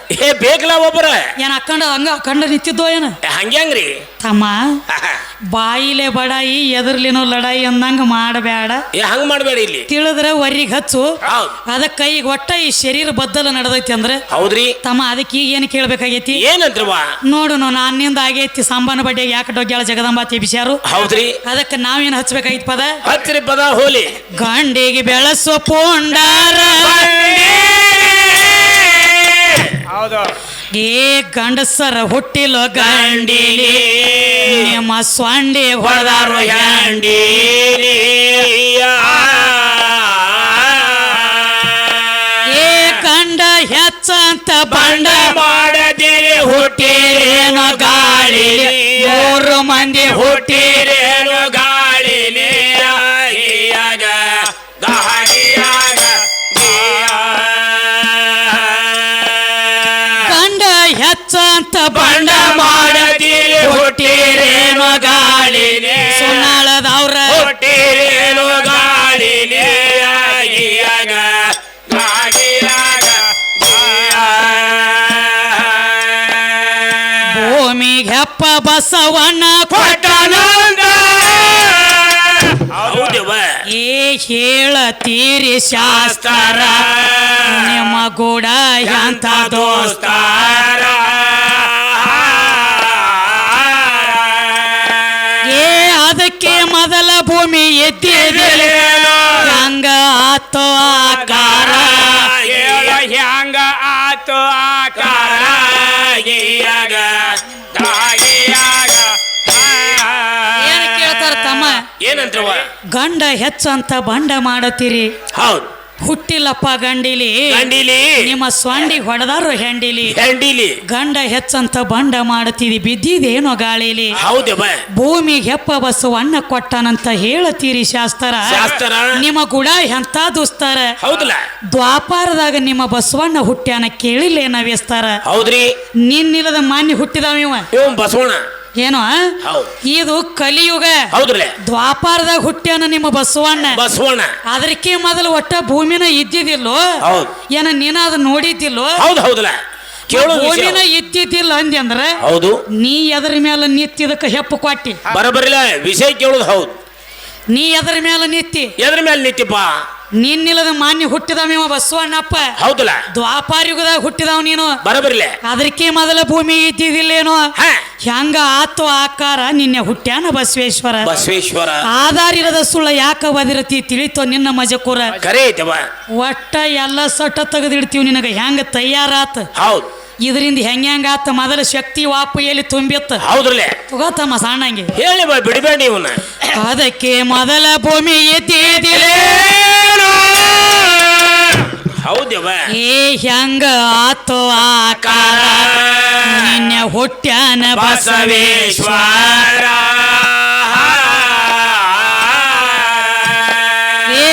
ಬೇಕಲ್ಲ ಒಬ್ಬರ. ಏನ್ ಅಕ್ಕಂಡ ನಿಂತಿದ್ದೋ ಏನ? ಹಂಗ್ಯಾಂಗ್ರಿ ತಮ್ಮ, ಬಾಯಿಲೆ ಬಡಾಯಿ ಎದರ್ಲಿನೋ ಲಡಾಯಿ ಅಂದಂಗ ಮಾಡಬೇಡ. ಹಂಗ ಮಾಡಬೇಡ. ಇಲ್ಲಿ ತಿಳಿದ್ರೆ ವರಿಗೆ ಹಚ್ಚು. ಅದಕ್ಕ ಈಗ ಒಟ್ಟ ಈ ಶರೀರ ಬದ್ದಲ ನಡೆದೈತಿ ಅಂದ್ರೆ ಹೌದ್ರಿ ತಮ್ಮ. ಅದಕ್ಕೆ ಈಗ ಏನ್ ಕೇಳ್ಬೇಕಾಗೈತಿ? ಏನಂತ್ರವಾ? ನೋಡು ನಾನಿಂದ ಆಗೈತಿ ಸಂಬಾನ ಬಡ್ಡಿಯಾಗ ಯಾಕೆ ಡೊಗ್ಯಾಳ ಜಗದಂಬ ತೆಬಿಸ್ಯಾರು. ಹೌದ್ರಿ. ಅದಕ್ಕೆ ನಾವೇನ್ ಹಚ್ಬೇಕಾಗಿತ್ತು ಪದ? ಹಚ್ಚ್ರಿ ಪದ. ಹೋಲಿ ಗಂಡಿಗೆ ಬೆಳಸೋ ಪೋಂಡಾರ ಏ ಗಂಡಸರ ಹುಟ್ಟಿಲೋ ಗಂಡಿಲಿ, ನಿಮ್ಮ ಸ್ವಾಂಡಿ ಹೊಡೆದಾರು ಹ್ಯಾಂಡಿ. ಏ ಗಂಡ ಹೆಚ್ಚಂತ ಬಂಡ ಮಾಡದಿರಿ, ಹುಟ್ಟಿರೇನೋ ಗಾಳಿ. 3 ಮಂದಿ ಹುಟ್ಟಿರೇನೋ ಗಾಳಿ. ಗಂಡ ಹೆಚ್ಚಂತ ಬಂಡ ಮಾಡದಿರಿ, ಹುಟ್ಟಿರೇನೋ ಗಾಳಿ. ಸುನ್ನಾಳದವ್ರ ಹುಟ್ಟಿರೇನೋ ಗಾಳಿ. ಭೂಮಿಗೆ ಹೆಪ್ಪ ಬಸವಣ್ಣ ಕೊಟ್ಟನಂದ. ಏ ಹೇಳತೀರಿ ಶಾಸ್ತ್ರ, ನಿಮ್ಮ ಗೂಡ ಎಂತ ದೋಸ್ತಾರ. ಏ ಅದಕ್ಕೆ ಮೊದಲ ಭೂಮಿ ಎದ್ದಿರಲಿ, ಹಂಗ ಆತೋ ಆಕಾರ. ಹ್ಯಾಂಗ ಆತೋ ಆಕಾರ. ಏನ್ ಕೇಳ್ತಾರ ತಮ್ಮ? ಏನಂತ? ಏನಂತ್ರವ ಗಂಡ ಹೆಚ್ಚಂತ ಬಂಡ ಮಾಡತೀರಿ ಹೌದು ಹುಟ್ಟಿಲ್ಲಪ್ಪ ಗಂಡಿಲಿ ಗಂಡಿಲಿ ನಿಮ್ಮ ಸ್ವಾಂಡಿಗೆ ಹೊಡೆದಾರು ಹೆಂಡಿಲಿ ಹೆಂಡಿಲಿ ಗಂಡ ಹೆಚ್ಚಂತ ಬಂಡ ಮಾಡತೀರಿ ಬಿದ್ದಿದೇನೋ ಗಾಳಿಲಿ ಹೌದವ ಭೂಮಿಗೆ ಹೆಪ್ಪ ಬಸವಣ್ಣ ಕೊಟ್ಟನಂತ ಹೇಳತೀರಿ ಶಾಸ್ತ್ರ ಶಾಸ್ತ್ರ ನಿಮ್ಮ ಗುಡ ಎಂತ ದುಸ್ತಾರ ಹೌದಲ್ಲ ದ್ವಾಪಾರದಾಗ ನಿಮ್ಮ ಬಸವಣ್ಣ ಹುಟ್ಟ್ಯಾನ ಕೇಳಿಲ್ಲೇನ ವ್ಯಸ್ತಾರ ಹೌದ್ರಿ ನಿನ್ನಿಲ್ಲದ ಮಾನ್ಯ ಹುಟ್ಟಿದಾವ ಇವ ಬಸವಣ್ಣ ಏನೋ ಹೌದು ಇದು ಕಲಿಯುಗ ಹೌದ್ರಲ್ಲ ದ್ವಾಪಾರದಾಗ ಹುಟ್ಟ್ಯಾನ ನಿಮ್ಮ ಬಸವಣ್ಣ ಬಸವಣ್ಣ ಅದಕ್ಕೆ ಮೊದಲು ಒಟ್ಟ ಭೂಮಿನ ಇದ್ದಿದ್ದಿಲ್ಲೋ ಹೌದು ಏನ ನೀನ ಅದು ನೋಡಿದ್ದಿಲ್ಲೋ ಹೌದು ಹೌದಲ್ಲ ಕೇಳೋ ಭೂಮಿನ ಇದ್ದಿದ್ದಿಲ್ಲ ಅಂದಿ ಅಂದ್ರ ಹೌದು ನೀ ಎದ್ರ ಮೇಲೆ ನಿತ್ತಿದಕ್ಕೆ ಹೆಪ್ಪು ಕೊಟ್ಟಿ ಬರಬರಿಲ್ಲ ವಿಷಯ ಕೇಳೋದು ಹೌದು ನೀ ಎದ್ರ ಮೇಲೆ ನಿತ್ತಿ ಎದ್ರ ಮೇಲೆ ನಿಂತಿಪ್ಪ ನಿನ್ನಿಲ್ಲದ ಮಾನ್ಯ ಹುಟ್ಟಿದವ ಇವ ಬಸವಣ್ಣಪ್ಪ ಹೌದಲ್ಲ ದ್ವಾಪಾರಯುಗದಾಗ ಹುಟ್ಟಿದವ ನೀನು ಬರಬರಿಲ್ಲ ಅದಕ್ಕೆ ಮೊದಲ ಭೂಮಿ ಇದ್ದಿದ್ದಿಲ್ಲೇನೋ ಹೆಂಗ ಆತು ಆಕಾರ ನಿನ್ನೆ ಹುಟ್ಟ್ಯಾನ ಬಸವೇಶ್ವರ ಬಸವೇಶ್ವರ ಆಧಾರ ಇರದ ಸುಳ್ಳ ಯಾಕ ಬದಿರತಿ ತಿಳಿತೋ ನಿನ್ನ ಮಜಕೂರ ಕರೆ ಐತವ ಒಟ್ಟ ಎಲ್ಲ ಸೊಟ್ಟ ತೆಗೆದಿಡ್ತೀವಿ ನಿನಗ ಹೆಂಗ ತಯಾರಾತ ಹೌದು ಇದರಿಂದ ಹೆಂಗಾತ ಮೊದಲ ಶಕ್ತಿ ವಾಪು ಎಲ್ಲಿ ತುಂಬಿತ್ತ ಹೌದ್ರಲ್ಲೇ ತಗೋತಮ್ಮ ಸಣ್ಣಂಗೆ ಹೇಳಿ ಬಾ ಬಿಡಬೇಡಿ ಇವನ್ನ ಅದಕ್ಕೆ ಮೊದಲ ಭೂಮಿ ಎದ್ದಿದಿಲೇ ಹೌದವ ಏ ಹೆಂಗ ಆತೋ ಆಕಾರ ನಿನ್ನೆ ಹುಟ್ಟ್ಯಾನ ಬಸವೇಶ್ವರ ಏ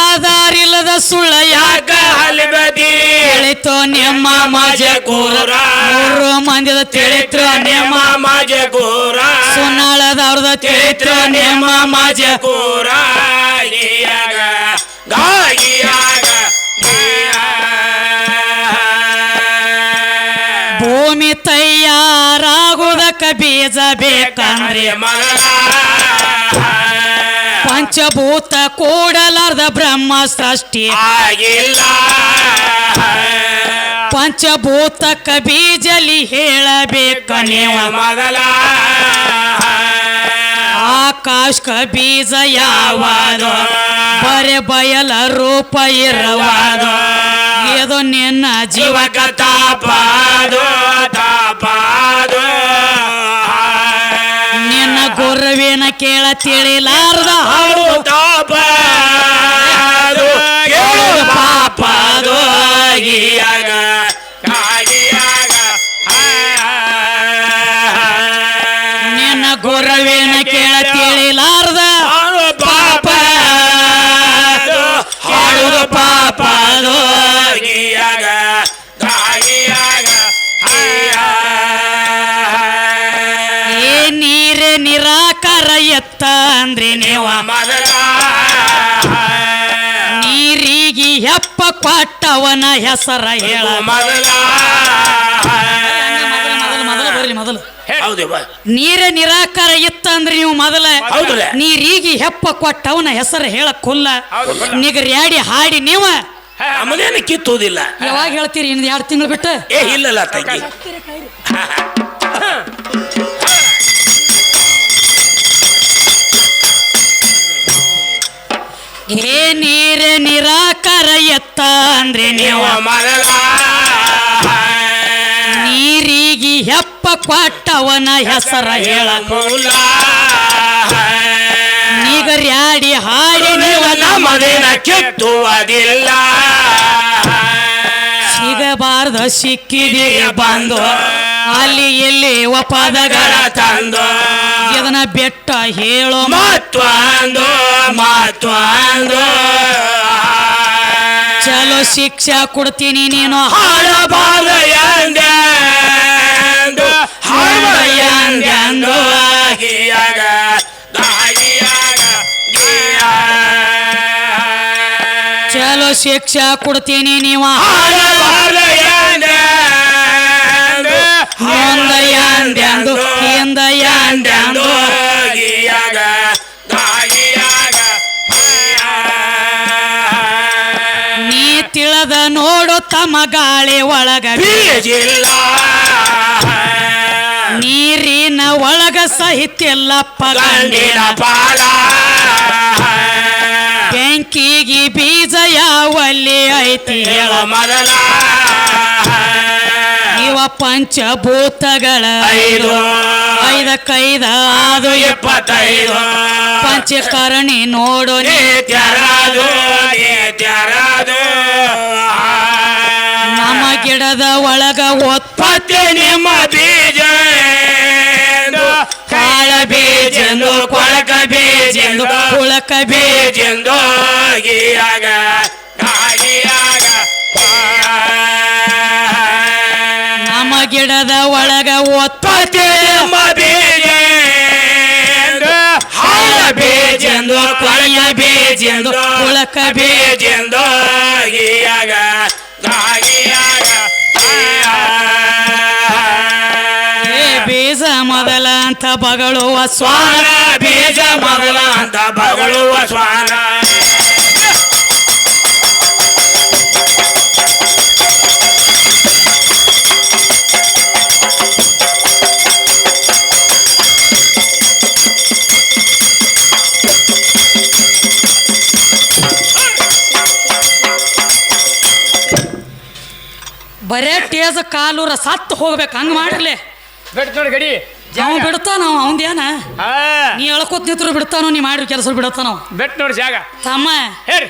ಆಧಾರಿಲ್ಲದ ಸುಳ್ಳ ಯಾಕ ತಿಳಿತೋ ನಿಮ್ಮ ಮಜಕೂರ ಮೂರು ಮಂದಿದ ತಿಳಿತ್ರ ನಿಮ್ಮ ಮಜಕೂರ ಸುನ್ನಾಳದವ್ರದ ತಿಳಿತ್ರ ನಿಮ್ಮ ಮಜಕೂರ ಗಾಯಿಯಾಗ ಭೂಮಿ ತಯಾರಾಗುವುದಕ್ಕ ಬೀಜ ಬೇಕಂದ್ರೆ ಪಂಚಭೂತ ಕೂಡಲಾರ್ದ ಬ್ರಹ್ಮ ಸೃಷ್ಟಿ ಆಗಿಲ್ಲ ಪಂಚಭೂತಕ್ಕ ಬೀಜಲಿ ಹೇಳಬೇಕ ನೀವು ಮೊದಲ ಆಕಾಶಕ ಬೀಜ ಯಾವಾದು ಬರೆ ಬಯಲ ರೂಪ ಇರವಾದು ಇದು ನಿನ್ನ ಜೀವಕ ತಾಪಾದು ತಾಪಾದು ನಿನ್ನ ಗುರುವಿನ ಕೇಳ ತಿಳಿಲಾರ್ದ ಹಾಡು ತಾಪಾದು ಕೇಳು ಪಾಪಾದು ಆಗಿಯಾಗ ಆಗಿಯಾಗ ನಿನ್ನ ಗುರುವಿನ ಕೇಳ ತಿಳಿಲಾರ್ದ ಪಾಪ ಹಾಡುದು ಪಾಪಾದು ಆಗಿಯಾಗ ಆಗಿಯಾಗ ಏ ನೀರೇ ನಿರಾಕಾರ ಎತ್ತ ಅಂದ್ರೆ ನೀವು ಮೊದಲ ನೀರಿಗೆ ಹೆಪ್ಪ ಕೊಟ್ಟವನ ಹೆಸರ ಹೇಳ ಮೊದಲ ಮೊದಲು ಬರ್ಲಿ ಮೊದಲು ಹೌದೇವ ನೀರೇ ನಿರಾಕಾರ ಇತ್ತ ಅಂದ್ರೆ ನೀವು ಮೊದಲ ಹೌದಲ್ಲ ನೀರಿಗೆ ಹೆಪ್ಪ ಕೊಟ್ಟವನ ಹೆಸರು ಹೇಳಕ್ಕುಲ್ಲ ನಿಗರ್ಯಾಡಿ ಹಾಡಿ ನೀವ ನಮ್ಮದೇನು ಕಿತ್ತುವುದಿಲ್ಲ ಯಾವಾಗ ಹೇಳ್ತೀರಿ ಇನ್ನು 2 ತಿಂಗಳು ಬಿಟ್ಟು ಏ ಇಲ್ಲಲ್ಲ ತಂಗಿ ಏ ನೀರೇ ನಿರಾಕಾರ ಎತ್ತ ಅಂದ್ರೆ ನೀವು ಮೊದಲ ನೀರಿಗೆ ಹೆಪ್ಪ ಕೊಟ್ಟವನ ಹೆಸರ ಹೇಳ ಮೂಲ ನಿಗರ್ಯಾಡಿ ಹಾಡಿ ನೀವು ನಮ್ಮದೇನ ಕಿತ್ತುವುದಿಲ್ಲ ಸಿಗಬಾರ್ದ ಸಿಕ್ಕಿದೆ ಬಂದು ಅಲ್ಲಿ ಎಲ್ಲಿ ಪದಗಳ ತಂದು ಇದನ್ನ ಬೆಟ್ಟ ಹೇಳೋ ಮತ್ತೊಂದು ಮತ್ತೊಂದು ಚಲೋ ಶಿಕ್ಷಾ ಕೊಡ್ತೀನಿ ನೀನು ಹಾಡಬಾರ ಎಂದೆಂದು ಹಾಡುವ ಎಂದೆಂದು ಆಗಿಯಾಗ ಆಗಿಯಾಗ ಚಲೋ ಶಿಕ್ಷಾ ಕೊಡ್ತೀನಿ ನೀವು ಹಾಡಬಾರ ಎಂದೆಂದು ಮುಂದ ಎಂದೆಂದು ಹಿಂದ ಎಂದೆಂದು ಆಗಿಯಾಗ ಆಗಿಯಾಗ ನೀ ತಿಳದ ನೋಡು ತಮ್ಮ ಗಾಳಿ ಒಳಗ ಬೀಜಿಲ್ಲ ನೀರಿನ ಒಳಗ ಸಹಿತಿಲ್ಲಪ್ಪ ಗಂಡಿನ ಪಾಲ ಬೆಂಕಿಗೆ ಬೀಜ ಯಾವಲ್ಲಿ ಐತಿ ಹೇಳ ಮೊದಲ ಇವ ಪಂಚಭೂತಗಳ 5 5 ಅದು 25 ಪಂಚಕರಣಿ ನೋಡು ನಿತ್ಯರಾದು ನಮ್ಮ ಗಿಡದ ಒಳಗ ಪತ್ತೆ ನಿಮ್ಮ ಬೀಜ ಕಾಳ ಬೀಜೆಂದು ಕೊಳಕ ಬೀಜೆಂದು ಕುಳಕ ಬೀಜೆಂದು ಆಗಿಯಾಗ ನಮ್ಮ ಗಿಡದ ಒಳಗ ಪತ್ತೆ ನಿಮ್ಮ ಬೀಜ ಹಾಳ ಬೀಜೆಂದು ಕೊಳೆಯ ಬೀಜೆಂದು ಕುಳಕ ಬೀಜೆಂದು ಆಗಿಯಾಗ ಬೀಜ ಮೊದಲ ಅಂತ ಬಗಳುವ ಸ್ವಾನ ಬೀಜ ಮೊದಲ ಅಂತ ಬಗಳುವ ಸ್ವಾನ ಬರೇ ಟೇಜ ಕಾಲೂರ ಸತ್ತು ಹೋಗ್ಬೇಕು ಹಂಗ ಮಾಡ್ರಲೆ ಬಿಡ್ತ ನೋಡಿ ಗಡಿ ನಾವು ಬಿಡ್ತಾನ ಅವಂದೇನ ನೀ ಎಳ್ಕೊತ್ ನಿಂತರು ಬಿಡ್ತಾನೋ ನೀ ಮಾಡಿರೋ ಕೆಲಸ ಬಿಡ್ತಾನೋ ಬೆಟ್ ನೋಡಿ ಜಾಗ ತಮ್ಮ ಹೇಳಿ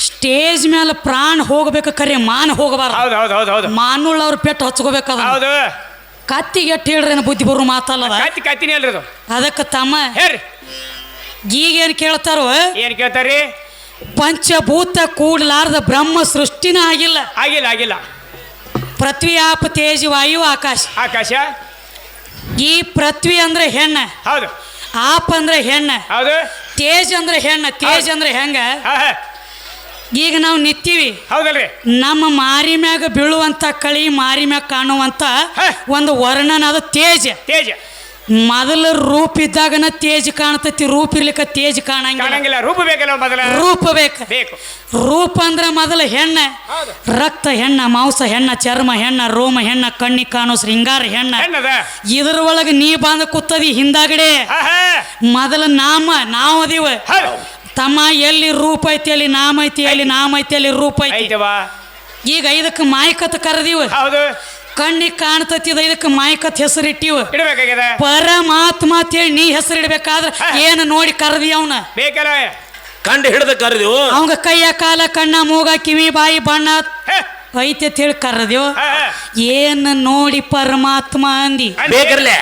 ಸ್ಟೇಜ್ ಮೇಲೆ ಪ್ರಾಣ ಹೋಗ್ಬೇಕು ಕರೆ ಮಾನ ಹೋಗಬಾರ್ದು ಹೌದು ಹೌದು ಹೌದು ಹೌದು ಮಾನುಳ್ಳ ಅವ್ರ ಪೆಟ್ಟು ಹಚ್ಕೋಬೇಕದ ಹೌದು ಕತ್ತಿಗೆ ಎಟ್ಟು ಹೇಳ್ರೇನು ಬುದ್ಧಿ ಬರೋ ಮಾತಲ್ಲದ ಕತ್ತಿನಿ ಅಲ್ರಿ ಅದು ಅದಕ್ಕೆ ತಮ್ಮ ಹೇಳ್ರಿ ಈಗೇನು ಕೇಳ್ತಾರೋ ಏನ್ ಕೇಳ್ತಾರ್ರಿ ಪಂಚಭೂತ ಕೂಡ್ಲಾರ್ದ ಬ್ರಹ್ಮ ಸೃಷ್ಟಿನ ಆಗಿಲ್ಲ ಆಗಿಲ್ಲ ಆಗಿಲ್ಲ ಪೃಥ್ವಿ ಆಪ ತೇಜ್ ವಾಯು ಆಕಾಶ ಆಕಾಶ ಈ ಪೃಥ್ವಿ ಅಂದ್ರೆ ಹೆಣ್ಣ ಹೌದು ಆಪ್ ಅಂದ್ರೆ ಹೆಣ್ಣ ಹೌದು ತೇಜ್ ಅಂದ್ರೆ ಹೆಣ್ಣ ತೇಜ್ ಅಂದ್ರೆ ಹೆಂಗ ಈಗ ನಾವು ನಿಂತೀವಿ ಹೌದಲ್ರಿ ನಮ್ಮ ಮಾರಿ ಮ್ಯಾಗ ಬೀಳುವಂತ ಕಳಿ ಮಾರಿ ಮ್ಯಾಗ ಕಾಣುವಂತ ಒಂದು ವರ್ಣನ ಅದು ತೇಜ್ ತೇಜ ಮೊದಲ ರೂಪ ಇದ್ದಾಗನ ತೇಜ್ ಕಾಣ್ತತಿ ರೂಪ ಇರ್ಲಿಕ್ಕ ತೇಜ್ ಕಾಣಂಗಿಲ್ಲ ರೂಪ ಬೇಕಲ್ಲ ಮೊದಲ ರೂಪ ಬೇಕು ರೂಪ ಅಂದ್ರ ಮೊದಲ ಹೆಣ್ಣ ರಕ್ತ ಹೆಣ್ಣ ಮಾಂಸ ಹೆಣ್ಣ ಚರ್ಮ ಹೆಣ್ಣ ರೋಮ ಹೆಣ್ಣ ಕಣ್ಣಿ ಕಾಣೋ ಶೃಂಗಾರ ಹೆಣ್ಣ ಇದ್ರ ಒಳಗ ನೀ ಬಂದ ಕೂತದಿ ಹಿಂದಾಗಡೆ ಮೊದಲ ನಾವು ಅದೀವ ತಮ್ಮ ಎಲ್ಲಿ ರೂಪ ಐತಿ ಅಲ್ಲಿ ನಾಮ ಐತಿ ಅಲ್ಲಿ ನಾಮ ಐತಿ ಅಲ್ಲಿ ರೂಪ ಐತಿ ಈಗ ಇದಕ್ಕೆ ಮಾಯಕತ್ ಕರೆದೀವ ಕಣ್ಣಿಗೆ ಕಾಣ್ತತಿ ಇದಕ್ಕೆ ಮಾಯಕತ್ ಹೆಸರಿಟ್ಟಿವ ಪರಮಾತ್ಮ ಅಂತೇಳಿ ನೀ ಹೆಸರಿಡ್ಬೇಕಾದ್ರ ಏನು ನೋಡಿ ಕರೆದಿ ಅವನ ಬೇಕಲ್ಲ ಕಂಡು ಹಿಡಿದ ಕರೆದಿವು ಅವಂಗ ಕೈಯ ಕಾಲ ಕಣ್ಣ ಮೂಗ ಕಿವಿ ಬಾಯಿ ಬಣ್ಣ ಐತೆ ಅಂತ ಹೇಳಿ ಕರೆದಿವು ಏನು ನೋಡಿ ಪರಮಾತ್ಮ ಅಂದಿ ಬೇಕರ್ಲೆ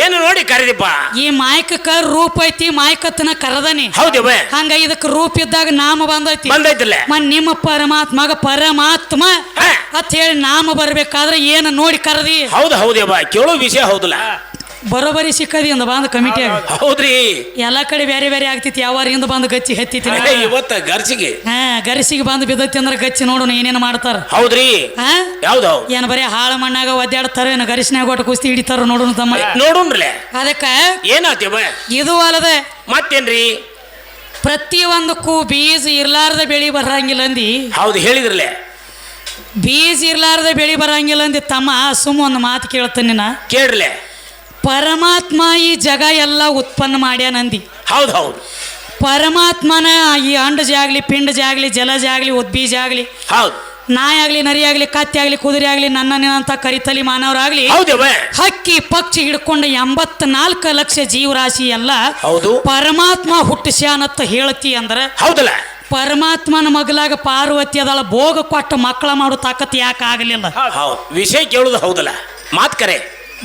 ಏನು ನೋಡಿ ಕರೆದಿಪ್ಪ ಈ ಮಾಯಕಕ್ಕ ರೂಪ ಐತಿ ಮಾಯಕತ್ತನ ಕರದನಿ ಹೌದವ ಹಂಗ ಇದಕ್ಕೆ ರೂಪ ಇದ್ದಾಗ ನಾಮ ಬಂದೈತಿ ಬಂದೈತಿಲ್ಲ ನಿಮ್ಮ ಪರಮಾತ್ಮಗ ಪರಮಾತ್ಮ ಅಂತ ಹೇಳಿ ನಾಮ ಬರ್ಬೇಕಾದ್ರೆ ಏನು ನೋಡಿ ಕರದಿ ಹೌದು ಹೌದವ್ವ ಕೇಳೋ ವಿಷಯ ಹೌದಲ್ಲ ಬರೋಬರಿ ಸಿಕ್ಕದಿ ಅಂದ ಬಂದ ಕಮಿಟಿ ಹೌದ್ರಿ ಎಲ್ಲಾ ಕಡೆ ಬೇರೆ ಬೇರೆ ಆಗ್ತಿತಿ ಯಾವಾರಿಂದ ಬಂದು ಗಚ್ಚಿ ಹತ್ತಿತಿ ಇವತ್ತ ಗರ್ಸಿಗೆ ಗರಿಸಿಗೆ ಬಂದು ಬಿದ್ದತಿ ಅಂದ್ರೆ ಗಚ್ಚಿ ನೋಡೋಣ ಏನೇನು ಮಾಡ್ತಾರ ಹೌದ್ರಿ ಯಾವ್ದು ಏನ್ ಬರೀ ಹಾಳ ಮಣ್ಣಾಗ ಒದ್ದಾಡ್ತಾರ ಏನ ಗರಿಸಿನಾಗ ಒಟ್ಟು ಕುಸ್ತಿ ಹಿಡಿತಾರ ನೋಡೋಣ ತಮ್ಮ ನೋಡೋಣ್ರಲೆ ಅದಕ್ಕ ಏನಾತೇವ ಇದು ಅಲ್ಲದ ಮತ್ತೇನ್ರಿ ಪ್ರತಿಯೊಂದಕ್ಕೂ ಬೀಜ ಇರ್ಲಾರ್ದ ಬೆಳಿ ಬರಂಗಿಲ್ಲ ಅಂದಿ ಹೌದು ಹೇಳಿದ್ರಲೆ ಬೀಜ ಇರ್ಲಾರ್ದ ಬೆಳಿ ಬರಂಗಿಲ್ಲ ಅಂದಿ ತಮ್ಮ ಸುಮ್ಮ ಒಂದು ಮಾತು ಕೇಳ್ತಾನೆ ನಾ ಕೇಳ್ರಲೆ ಪರಮಾತ್ಮ ಈ ಜಗ ಎಲ್ಲ ಉತ್ಪನ್ನ ಮಾಡ್ಯಾನಂದಿ ಹೌದು ಹೌದು ಪರಮಾತ್ಮನ ಈ ಅಂಡಜ ಆಗ್ಲಿ ಪಿಂಡಜ ಆಗ್ಲಿ ಜಲಜ ಆಗ್ಲಿ ಉದ್ಬೀಜ ಆಗ್ಲಿ ಹೌದು ನಾಯಿ ಆಗ್ಲಿ ನರಿ ಆಗ್ಲಿ ಕತ್ತಿ ಆಗ್ಲಿ ಕುದುರೆ ಆಗ್ಲಿ ನನ್ನ ಕರಿತಲಿ ಮಾನವರಾಗ್ಲಿ ಹಕ್ಕಿ ಪಕ್ಷಿ ಹಿಡ್ಕೊಂಡು 84 ಲಕ್ಷ ಜೀವರಾಶಿ ಎಲ್ಲ ಹೌದು ಪರಮಾತ್ಮ ಹುಟ್ಟಿಸ್ಯಾನತ್ತ ಹೇಳ್ತಿ ಅಂದ್ರ ಹೌದಲ್ಲ ಪರಮಾತ್ಮನ ಮಗಲಾಗ ಪಾರ್ವತಿ ಅದಳ ಭೋಗ ಕೊಟ್ಟು ಮಕ್ಕಳ ಮಾಡೋ ತಾಕತ್ ಯಾಕೆ ಆಗಲಿಲ್ಲ ವಿಷಯ ಕೇಳುದು ಹೌದಲ್ಲ ಮಾತ್ ಕರೆ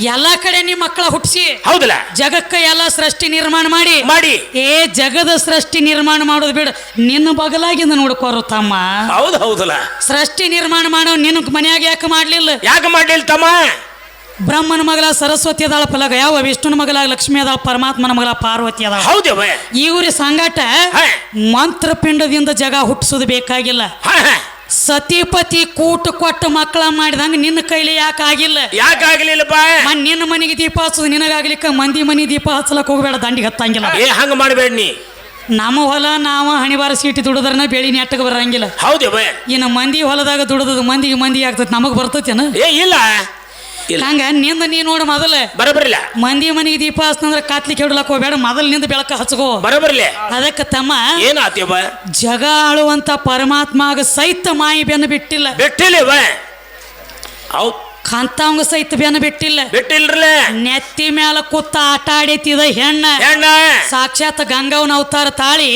ಎಲ್ಲಾ ಕಡೆ ನೀ ಮಕ್ಕಳ ಹುಟ್ಟಿಸಿ ಹೌದಲ್ಲ ಜಗಕ್ಕ ಎಲ್ಲ ಸೃಷ್ಟಿ ನಿರ್ಮಾಣ ಮಾಡಿ ಏ ಜಗದ ಸೃಷ್ಟಿ ನಿರ್ಮಾಣ ಮಾಡೋದು ಬಿಡು ನಿನ್ನ ಬಗಲಾಗಿಂದ ನೋಡ್ಕೋರು ತಮ್ಮ ಹೌದು ಹೌದಲ್ಲ ಸೃಷ್ಟಿ ನಿರ್ಮಾಣ ಮಾಡೋ ನಿನ್ನ ಮನ್ಯಾಗ ಯಾಕೆ ಮಾಡ್ಲಿಲ್ಲ ತಮ್ಮ ಬ್ರಹ್ಮನ ಮಗಳ ಸರಸ್ವತಿ ಅದಾಳ ಫಲಗ ಯಾವ ವಿಷ್ಣುನ ಮಗಳ ಲಕ್ಷ್ಮಿ ಅದಾಳ ಪರಮಾತ್ಮನ ಮಗಳ ಪಾರ್ವತಿ ಅದಾಳ ಹೌದವ ಇವ್ರ ಸಂಗಾಟ ಮಂತ್ರಪಿಂಡದಿಂದ ಜಗ ಹುಟ್ಟಿಸೋದು ಬೇಕಾಗಿಲ್ಲ ಸತಿಪತಿ ಕೂಟ ಕೊಟ್ಟು ಮಕ್ಕಳ ಮಾಡಿದಂಗ ನಿನ್ನ ಕೈಲಿ ಯಾಕಾಗಿಲ್ಲ ನಿನ್ನ ಮನೆಗೆ ದೀಪ ಹಚ್ಚೋದು ನಿನಗಾಗ್ಲಿಕ್ಕ ಮಂದಿ ಮನಿ ದೀಪ ಹಚ್ಚಲಕ್ ಹೋಗ್ಬೇಡ ದಂಡಿಗೆ ಹತ್ತಂಗಿಲ್ಲ ಹಂಗ ಮಾಡಬೇಡ ನೀ ನಮ್ಮ ಹೊಲ ನಾವ ಹಣಿವಾರ ಸೀಟಿ ದುಡದ್ರನ ಬೆಳಿ ನೆಟ್ಟಗೆ ಬರಂಗಿಲ್ಲ ಹೌದವ ಇನ್ನು ಮಂದಿ ಹೊಲದಾಗ ದುಡದ ಮಂದಿ ಆಗ್ತದೆ ನಮಗ್ ಬರ್ತೈತೇನ ಇಲ್ಲ ಹಂಗ ನಿಂದ ನೀ ನೋಡ ಮೊದಲ ಬರಬರಿಲ್ಲ ಮಂದಿ ಮನೆಗೆ ದೀಪ ಹಚ್ಚಂದ್ರ ಕಾತ್ಲಿ ಕೆಡಲಕ್ ಹೋಗ್ಬೇಡ ಮೊದಲ್ ನಿಂದ ಬೆಳಕ ಹಚ್ಕೋ ಬರಬರ್ಲಿ ಅದಕ್ಕೆ ತಮ್ಮ ಏನಾತ್ಯವ ಜಗ ಆಳುವಂತ ಪರಮಾತ್ಮ ಸಹಿತ ಮಾಯಿ ಬೆನ್ನು ಬಿಟ್ಟಿಲ್ಲ ಕಂತವಂಗ ಸಹಿತ ಬೆನ್ನ ಬಿಟ್ಟಿಲ್ಲ ಬಿಟ್ಟಿಲ್ರಲ್ಲ ನೆತ್ತಿ ಮ್ಯಾಲ ಕೂತ ಆಟ ಆಡೈತಿದ ಹೆಣ್ಣ ಸಾಕ್ಷಾತ್ ಗಂಗವನ ಅವತಾರ ತಾಳಿ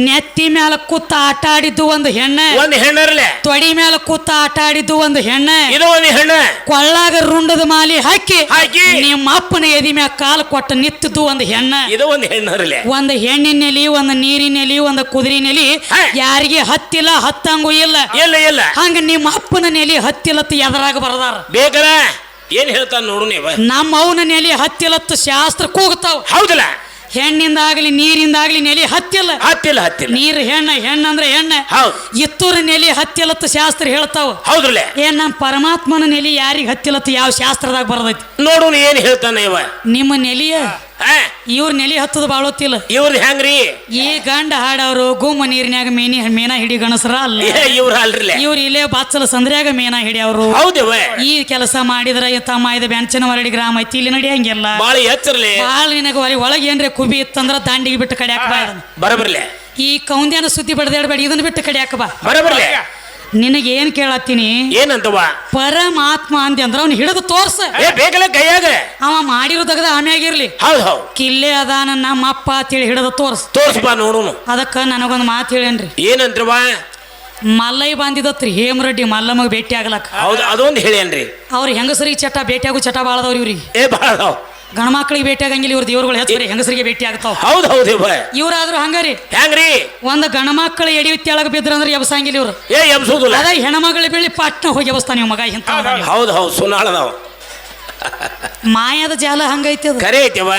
ನೆತ್ತಿ ಮ್ಯಾಲ ಕೂತ ಆಟ ಆಡಿದ್ದು ಒಂದು ಹೆಣ್ಣರಲೆ ತೊಡಿ ಮ್ಯಾಲ ಕೂತ ಆಟ ಆಡಿದ್ದು ಒಂದು ಹೆಣ್ಣ ಇದು ಒಂದು ಹೆಣ್ಣ ಕೊಳ್ಳಾಗ ರುಂಡದ ಮಾಲಿ ಹಾಕಿ ನಿಮ್ಮ ಅಪ್ಪನ ಎದಿ ಮ್ಯಾಲ ಕಾಲು ಕೊಟ್ಟು ನಿತ್ತಿದ್ದು ಒಂದು ಹೆಣ್ಣ ಇದು ಒಂದು ಹೆಣ್ಣರಲೆ ಒಂದು ಹೆಣ್ಣಿನಲ್ಲಿ ಒಂದು ನೀರಿನಲ್ಲಿ ಒಂದು ಕುದುರಿನಲ್ಲಿ ಯಾರಿಗೆ ಹತ್ತಿಲ್ಲ ಹತ್ತಂಗೂ ಇಲ್ಲ ಇಲ್ಲ ಹಂಗ ನಿಮ್ಮ ಅಪ್ಪನ ನೆಲಿ ಹತ್ತಿಲತ್ತು ಎದರಾಗ ಬರದಾರ ಬೇಕಲ್ಲ ಏನ್ ಹೇಳ್ತಾನ ನೋಡು ನೀವು ನಮ್ಮ ಅವನ ನೆಲಿ ಹತ್ತಿಲತ್ತು ಶಾಸ್ತ್ರ ಕೂಗ್ತಾವ ಹೌದಲ್ಲ ಹೆಣ್ಣಿಂದಾಗ್ಲಿ ನೀರಿಂದಾಗ್ಲಿ ನೆಲಿ ಹತ್ತಿಲ್ಲ ನೀರು ಹೆಣ್ಣಂದ್ರೆ ಹೆಣ್ಣ ಇತ್ತೂರ ನೆಲಿ ಹತ್ತಿಲತ್ತು ಶಾಸ್ತ್ರ ಹೇಳ್ತಾವ ಹೌದ್ರಲ್ಲ ಏನ್ ನಮ್ಮ ಪರಮಾತ್ಮನ ನೆಲಿ ಯಾರಿಗೆ ಹತ್ತಿಲತ್ತು ಯಾವ ಶಾಸ್ತ್ರದಾಗ ಬರದೈತಿ ನೋಡು ಏನ್ ಹೇಳ್ತಾನ ಇವ ನಿಮ್ಮ ನೆಲಿಯ ಇವ್ರ ನೆಲಿ ಹತ್ತದ ಬಾಳೋತಿಲ್ಲ ಇವ್ರದ್ ಹೆಂಗ್ರಿ ಈ ಗಂಡ ಹಾಡವ್ರು ಗುಮ್ಮ ನೀರಿನ್ಯಾಗ ಮೇನ ಹಿಡಿ ಗಣಸರ ಅಲ್ಲ ಇವ್ರ ಅಲ್ರಿ ಇವ್ರ ಇಲ್ಲೇ ಬಾಚಲ ಸಂದ್ರ್ಯಾಗ ಮೇನ ಹಿಡಿಯವ್ರು ಹೌದವ ಈ ಕೆಲಸ ಮಾಡಿದ್ರ ತಮ್ಮ ಇದು ಬೆಂಚನವರಡಿ ಗ್ರಾಮ ಐತಿ ಇಲ್ಲಿ ನಡಿಯಂಗಿಲ್ಲ ಬಾಳ ಎಚ್ಚರಲಿ ಬಾಳ ನಿನಗ ಒಳಗೆ ಏನ್ರೆ ಕುಬಿ ಇತ್ತಂದ್ರ ದಾಂಡಿಗೆ ಬಿಟ್ಟು ಕಡಿಯಾಕ ಬಾ ಬರಬರ್ಲೆ ಈ ಕೌಂದ್ಯಾನ ಸುದ್ದಿ ಬಡದಾಡಬೇಡಿ ಇದನ್ನ ಬಿಟ್ಟು ಕಡಿಯಾಕ ಬಾ ಬರಬರ್ಲೆ ನಿನಗೆ ಏನ್ ಕೇಳತ್ತೀನಿ ಏನಂತವ ಪರಮಾತ್ಮ ಅಂದಿ ಅಂದ್ರ ಅವ್ನ ಹಿಡಿದು ತೋರ್ಸ ಬೇಕಲ್ಲ ಕೈಯಾಗ ಅವ ಮಾಡಿರೋದಗದ ಆಮ್ಯಾಗಿರ್ಲಿ ಹೌದು ಕಿಲ್ಲೆ ಅದಾನ ನಮ್ಮ ಅಪ್ಪ ಅಂತೇಳಿ ಹಿಡಿದು ತೋರ್ಸ್ಬಾ ನೋಡುನು ಅದಕ್ಕ ನನಗೊಂದು ಮಾತು ಹೇಳೇನ್ರಿ ಏನಂತ್ರವ ಮಲ್ಲೈ ಬಂದಿದತ್ರಿ ಹೇಮರೆಡ್ಡಿ ಮಲ್ಲಮ್ಮಗ ಭೇಟಿ ಆಗ್ಲಕ್ಕ ಹೌದು ಅದೊಂದು ಹೇಳೇನ್ರಿ ಅವ್ರ ಹೆಂಗಸರಿಗೆ ಚಟ ಭೇಟಿಯಾಗು ಚಟ ಬಾಳದವ್ರಿ ಇವ್ರಿಗೆ ಬಾಳದವ್ ಗಣಮಕ್ಳಿಗೆ ಭೇಟಿ ಆಗಂಗಿಲ್ಲ ಇವ್ರ ದೇವ್ರುಗಳು ಹೆಚ್ಚು ಹೆಂಗಸರಿಗೆ ಭೇಟಿ ಆಗ್ತಾವ ಹೌದು ಇವ್ರಾದ್ರು ಹಂಗಾರಿ ಹೆಂಗ್ರಿ ಒಂದ್ ಗಣಮಕ್ಕಳು ಎಡಿಯುತ್ತೇಳಗ ಬಿದ್ರಂದ್ರೆ ಎಬ್ಸಂಗಿಲ್ಲ ಇವ್ರು ಎಬ್ಸೋದಿಲ್ಲ ಅದ ಹೆಣ್ಮಗಳು ಬೆಳ್ಳಿ ಪಟ್ನ ಹೋಗಿ ಎಬಸ್ತಾನ ನೀವು ಮಗ ಇಂತ ಹೌದು ಸುನಾಳದವ್ ಮಾಯದ ಜಾಲ ಹಂಗೈತಿ ಅದು ಕರೆ ಐತಿವ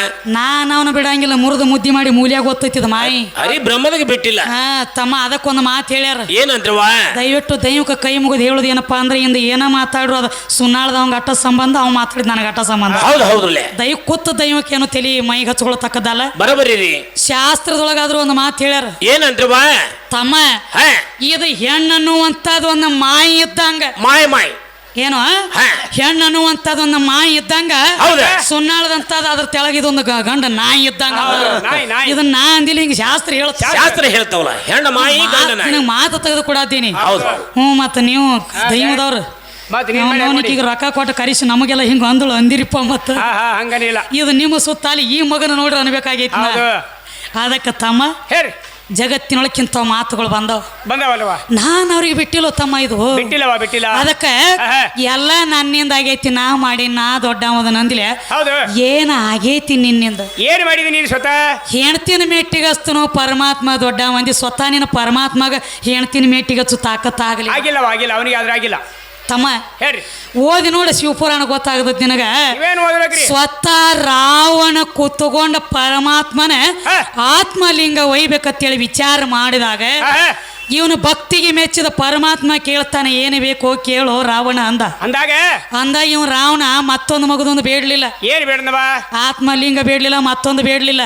ಅವನ ಬಿಡಂಗಿಲ್ಲ ಮುರಿದು ಮುದ್ದಿ ಮಾಡಿ ಮೂಲ್ಯಾಗ ಗೊತ್ತೈತಿದ ಮಾಯಿ ಹರಿ ಬ್ರಹ್ಮದಾಗ ಬಿಟ್ಟಿಲ್ಲ ತಮ್ಮ ಅದಕ್ಕೊಂದು ಮಾತು ಹೇಳ್ಯಾರ ಏನಂತ್ರವ ದಯವಿಟ್ಟು ದೈವಕ್ಕೆ ಕೈ ಮುಗಿದು ಹೇಳುದು ಏನಪ್ಪಾ ಅಂದ್ರೆ ಇಂದ ಏನ ಮಾತಾಡ್ರು ಅದು ಸುನ್ನಾಳದವಂಗ ಅಟ್ಟ ಸಂಬಂಧ ಅವ್ ಮಾತಾಡಿದ ನನಗೆ ಅಟ್ಟ ಸಂಬಂಧ ಹೌದ್ರಲ್ಲ ದೈವ ಕೂತ ದೈವಕ್ಕೆ ಏನು ತಲಿ ಮೈಗೆ ಹಚ್ಕೊಳತಕ್ಕದಲ್ಲ ಬರಬರಿ ಶಾಸ್ತ್ರದೊಳಗಾದ್ರೂ ಒಂದು ಮಾತು ಹೇಳ್ಯಾರ ಏನಂತ್ರವ ತಮ್ಮ ಇದು ಹೆಣ್ಣನ್ನುವಂತದ್ದು ಒಂದು ಮಾಯಿ ಇದ್ದಂಗ ಮಾಯ್ ಏನು ಹೆಣ್ಣು ಅನ್ನುವಂಥದ್ದೊಂದು ಮಾಯಿ ಇದ್ದಂಗ ಸುನ್ನಾಳದಂತದ ಅದ್ರ ತೆಳಗಿದೊಂದು ಗಂಡ ನಾಯಿ ಇದ್ದಂಗ ಇದನ್ನ ನಾ ಅಂದಿಲ್ಲ ಹಿಂಗ ಶಾಸ್ತ್ರ ಹೇಳ್ತಾವಲ್ಲ ಹೆಣ್ಣ ಮಾಯಿ ಮಾತು ತೆಗೆದು ಕೊಡತೀನಿ ಮತ್ತ ನೀವು ದೈವದವ್ರು ಈಗ ರೊಕ್ಕ ಕೊಟ್ಟು ಕರಿಸಿ ನಮಗೆಲ್ಲ ಹಿಂಗ ಅಂದಳು ಅಂದಿರಿಪ್ಪ ಮತ್ತ ಇದು ನಿಮ್ಮ ಸುತ್ತಾಲಿ ಈ ಮಗನ ನೋಡ್ರಿ ಅನ್ಬೇಕಾಗೈತಿ ಅದಕ್ಕೆ ತಮ್ಮ ಹೇಳಿ ಜಗತ್ತಿನೊಳಕ್ಕಿಂತ ಮಾತುಗಳು ಬಂದವಲ್ವಾ ನಾನ್ ಅವ್ರಿಗೆ ಬಿಟ್ಟಿಲ್ಲ ತಮ್ಮ ಇದು ಬಿಟ್ಟಿಲ್ಲ ಅದಕ್ಕೆ ಎಲ್ಲ ನನ್ನಿಂದ ಆಗೈತಿ ನಾ ಮಾಡಿ ನಾ ದೊಡ್ಡವದ ನಂದಿಲೆ ಏನ ಆಗೈತಿ ನಿನ್ನಿಂದ ಏನ್ ಮಾಡಿದೀನಿ ನೀನು ಸ್ವತಃ ಹೆಣ್ತಿನ ಮೆಟ್ಟಿಗಸ್ತನು ಪರಮಾತ್ಮ ದೊಡ್ಡ ಮಂದಿ ಸ್ವತಃ ನೀನು ಪರಮಾತ್ಮಗ ಹೆಣ್ತಿನ ಮೆಟ್ಟಿಗಚ್ಚು ತಾಕತ್ತಾಗಲಿ ಆಗಿಲ್ಲ ಅವನಿಗೆ ಆದ್ರೆ ಆಗಿಲ್ಲ ತಮ್ಮ ಹೇಳಿ ಓದಿ ನೋಡಿ ಶಿವಪುರಾಣ ಗೊತ್ತಾಗದ ನಿನಗ ಸ್ವತಃ ರಾವಣ ಕೂತ್ಕೊಂಡ ಪರಮಾತ್ಮನ ಆತ್ಮಲಿಂಗ ಒಯ್ಬೇಕಂತೇಳಿ ವಿಚಾರ ಮಾಡಿದಾಗ ಇವನು ಭಕ್ತಿಗೆ ಮೆಚ್ಚಿದ ಪರಮಾತ್ಮ ಕೇಳ್ತಾನೆ ಏನು ಬೇಕೋ ಕೇಳೋ ರಾವಣ ಅಂದ ಇವ್ ರಾವಣ ಮತ್ತೊಂದು ಮಗದೊಂದು ಬೇಡ್ಲಿಲ್ಲ ಏನ್ ಬೇಡನವ ಆತ್ಮಲಿಂಗ ಬೇಡ್ಲಿಲ್ಲ ಮತ್ತೊಂದು ಬೇಡ್ಲಿಲ್ಲ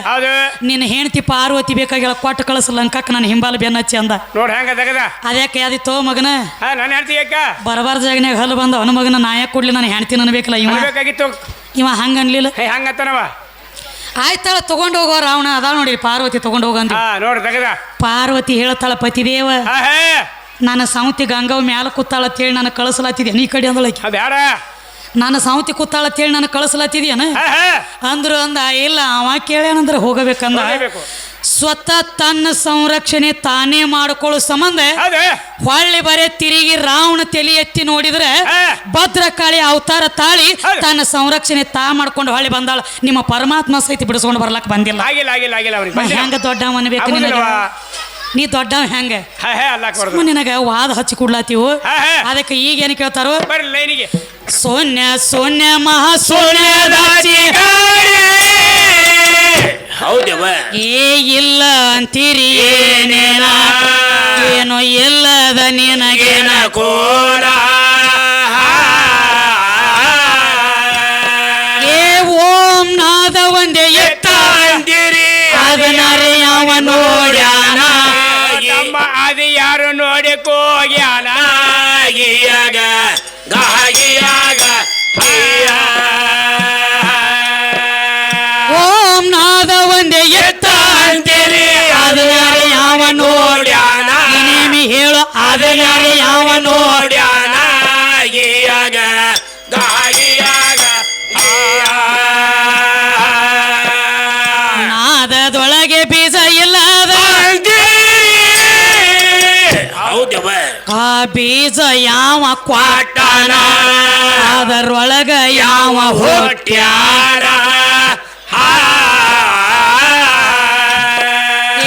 ನಿನ್ನ ಹೆಂಡತಿ ಪಾರ್ವತಿ ಬೇಕಾಗಿಲ್ಲ ಕೊಟ್ಟು ಕಳಿಸ ಲಂಕಕ್ಕೆ ನನ್ನ ಹಿಂಬಾಲ ಬೆನ್ನಚ್ಚಿ ಅಂದ ನೋಡ್ ಹೆಂಗ ಅದ್ಯಾಕೆ ಯಾದಿತ್ತೋ ಮಗನ ನನ್ನ ಹೆಂಡತಿ ಬರಬಾರ ಜಾಗನ್ಯಾಗ ಹಲ್ಲು ಬಂದ ಅವನ ಮಗನ ನಾಯಕ್ ಕೊಡ್ಲಿ ನನ್ನ ಹೆಂಡತಿ ನನ್ಬೇಕಲ್ಲ ಇವ ಹಂಗ ಅನ್ಲಿಲ್ಲ ಹಂಗತ್ತನವ ಆಯ್ತಾಳ ತಗೊಂಡು ಹೋಗೋ ರಾವಣ ಅದ ನೋಡಿ ಪಾರ್ವತಿ ತಗೊಂಡು ಹೋಗಂತ ಪಾರ್ವತಿ ಹೇಳ್ತಾಳ ಪತಿದೇವ ನನ್ನ ಸೌತಿ ಗಂಗವ್ ಮ್ಯಾಲ ಕೂತಾಳ ಅಂತೇಳಿ ನಾನು ಕಳಿಸಲಾತಿದ್ದೆ ನೀ ಕಡೆ ಅಂದಳಕಿ ನಾನು ಸೌತಿ ಕೂತಾಳ ಅಂತೇಳಿ ನಾನು ಕಳಿಸಲಾತಿದ್ಯೇನ ಅಂದ್ರು ಅಂದ ಇಲ್ಲ ಅವ ಕೇಳ್ಯಾನಂದ್ರೆ ಹೋಗಬೇಕಂದ ಸ್ವತಃ ತನ್ನ ಸಂರಕ್ಷಣೆ ತಾನೇ ಮಾಡಿಕೊಳ್ಳೋ ಸಂಬಂಧ ಹೊಳ್ಳಿ ಬರೇ ತಿರುಗಿ ರಾವಣ ತಲೆ ಎತ್ತಿ ನೋಡಿದ್ರೆ ಭದ್ರಕಾಳಿ ಅವತಾರ ತಾಳಿ ತನ್ನ ಸಂರಕ್ಷಣೆ ಮಾಡ್ಕೊಂಡು ಹೊಳ್ಳಿ ಬಂದಾಳ ನಿಮ್ಮ ಪರಮಾತ್ಮ ಸಹಿತ ಬಿಡಿಸ್ಕೊಂಡು ಬರ್ಲಕ್ ಬಂದಿಲ್ಲ ಹೆಂಗ ದೊಡ್ಡವ ಅನ್ಬೇಕು ನಿನಗ ನೀ ದೊಡ್ಡವ ಹೆಂಗ ನಿನಗ ವಾದ ಹಚ್ಚಿ ಕೊಡ್ಲಾತೀವು ಅದಕ್ಕೆ ಈಗ ಏನ್ ಕೇಳ್ತಾರೋ ಸೋನ್ಯ ಮಹಾ ಹೌದವ ಇಲ್ಲ ಅಂತೀರಿ ಏನೋ ಇಲ್ಲದ ನಿನಗೇನ ಕೋಲ ಓಂ ನಾದ ಒಂದೇ ಎತ್ತ ಅಂದಿರಿ ಅದನರೆ ಯಾವ ನೋಡ್ಯಾನ ಅದು ಯಾರು ನೋಡಿ ಕೋಗ್ಯಾನ ಓಂ ನಾದ ಒಂದೇ ಎತ್ತ ಅಂದಿರಿ ಅದನರೆ ಯಾವ ನೋಡ್ಯಾನ ಹೇಳು ಅದನರೆ ಯಾವ ನೋಡ್ಯಾನ ಬೀಜ ಯಾವ ಕ್ವಾಟನ ಅದರೊಳಗ ಯಾವ ಹೊಟ್ಯಾರ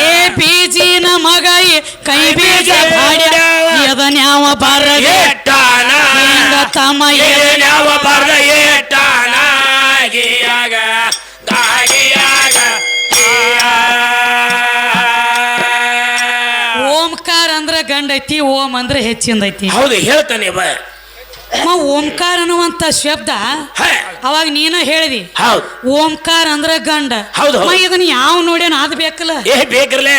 ಏ ಬೀಜಿನ ಮಗ ಕೈ ಬೀಜ ಅದನ್ಯಾವ ಬರಗ ಏಟಾನ ಹಿಂಗ ತಮ್ಮ ಯಾವ ಬರ್ದ ಏಟಾನ ಗಿಯಾಗ ಗಾಗಿಯಾಗ ಓಂಕಾರ ಅಂದ್ರ ಗಂಡ ಐತಿ ಓಂ ಅಂದ್ರೆ ಹೆಚ್ಚಿಂದ ಐತಿ ಹೌದು ಹೇಳ್ತಾನೆ ಬಾ ಓಂಕಾರ ಅನ್ನುವಂತ ಶಬ್ದ ಅವಾಗ ನೀನ ಹೇಳಿದಿ ಹೌದು ಓಂಕಾರ ಅಂದ್ರ ಗಂಡ ಹೌದು ಇದನ್ನ ಯಾವ ನೋಡ್ಯಾನ ಅದ್ ಬೇಕಲ್ಲ ಬೇಕ್ರಲೆ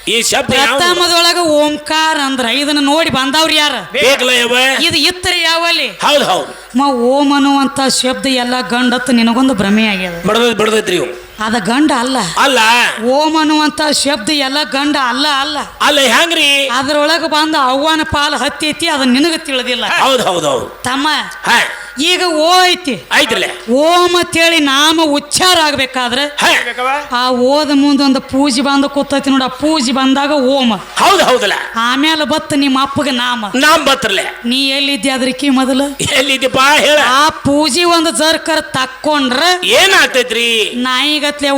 ಈ ಶಬ್ದ ಪ್ರಥಮದೊಳಗ ಓಂಕಾರ ಅಂದ್ರ ಇದನ್ನ ನೋಡಿ ಬಂದವ್ರು ಯಾರ ಬೇಕಲ್ಲ ಇದು ಇತ್ತರ ಯಾವಲ್ಲಿ ಹೌದು ಹೌದು ಓಂ ಅನ್ನುವಂತ ಶಬ್ದ ಎಲ್ಲ ಗಂಡತ್ ನಿನಗೊಂದು ಭ್ರಮೆ ಆಗ್ಯದ ಬಡದೈತ್ರಿ ಅದ ಗಂಡ ಅಲ್ಲ ಅಲ್ಲ ಓಂ ಅನ್ನುವಂತ ಶಬ್ದ ಎಲ್ಲ ಗಂಡ ಅಲ್ಲ ಅಲ್ಲ ಅಲ್ಲ ಹೆಂಗ್ರಿ ಅದ್ರೊಳಗ ಬಂದ ಅವ್ವನ ಪಾಲು ಹತ್ತೈತಿ ಅದ ನಿನಗ ತಿಳಿದಿಲ್ಲ ಹೌದು ಹೌದು ಹೌದು ತಮ್ಮ ಈಗ ಓ ಐತಿ ಐತ್ರಲ್ಲ ಓಂ ಅಂತೇಳಿ ನಾಮ ಉಚ್ಚಾರ ಆಗ್ಬೇಕಾದ್ರೆ ಆ ಓದ ಮುಂದೊಂದು ಪೂಜೆ ಬಂದ ಕೂತೈತಿ ನೋಡ ಪೂಜೆ ಬಂದಾಗ ಓಂ ಹೌದು ಹೌದಲ್ಲ ಆಮೇಲೆ ಬತ್ತ ನಿಮ್ಮ ಅಪ್ಪಗ ನಾಮ ಬತ್ರಲೆ ನೀ ಎಲ್ಲಿದ್ದೆ ಅದ್ರಕಿ ಮೊದಲು ಎಲ್ಲಿದ್ದೀಪಾ ಹೇಳ ಆ ಪೂಜೆ ಒಂದು ಜರ್ಕರ್ ತಕ್ಕೊಂಡ್ರ ಏನಾಗ್ತೈತ್ರಿ ನಾಯಿಗತ್ಲೆ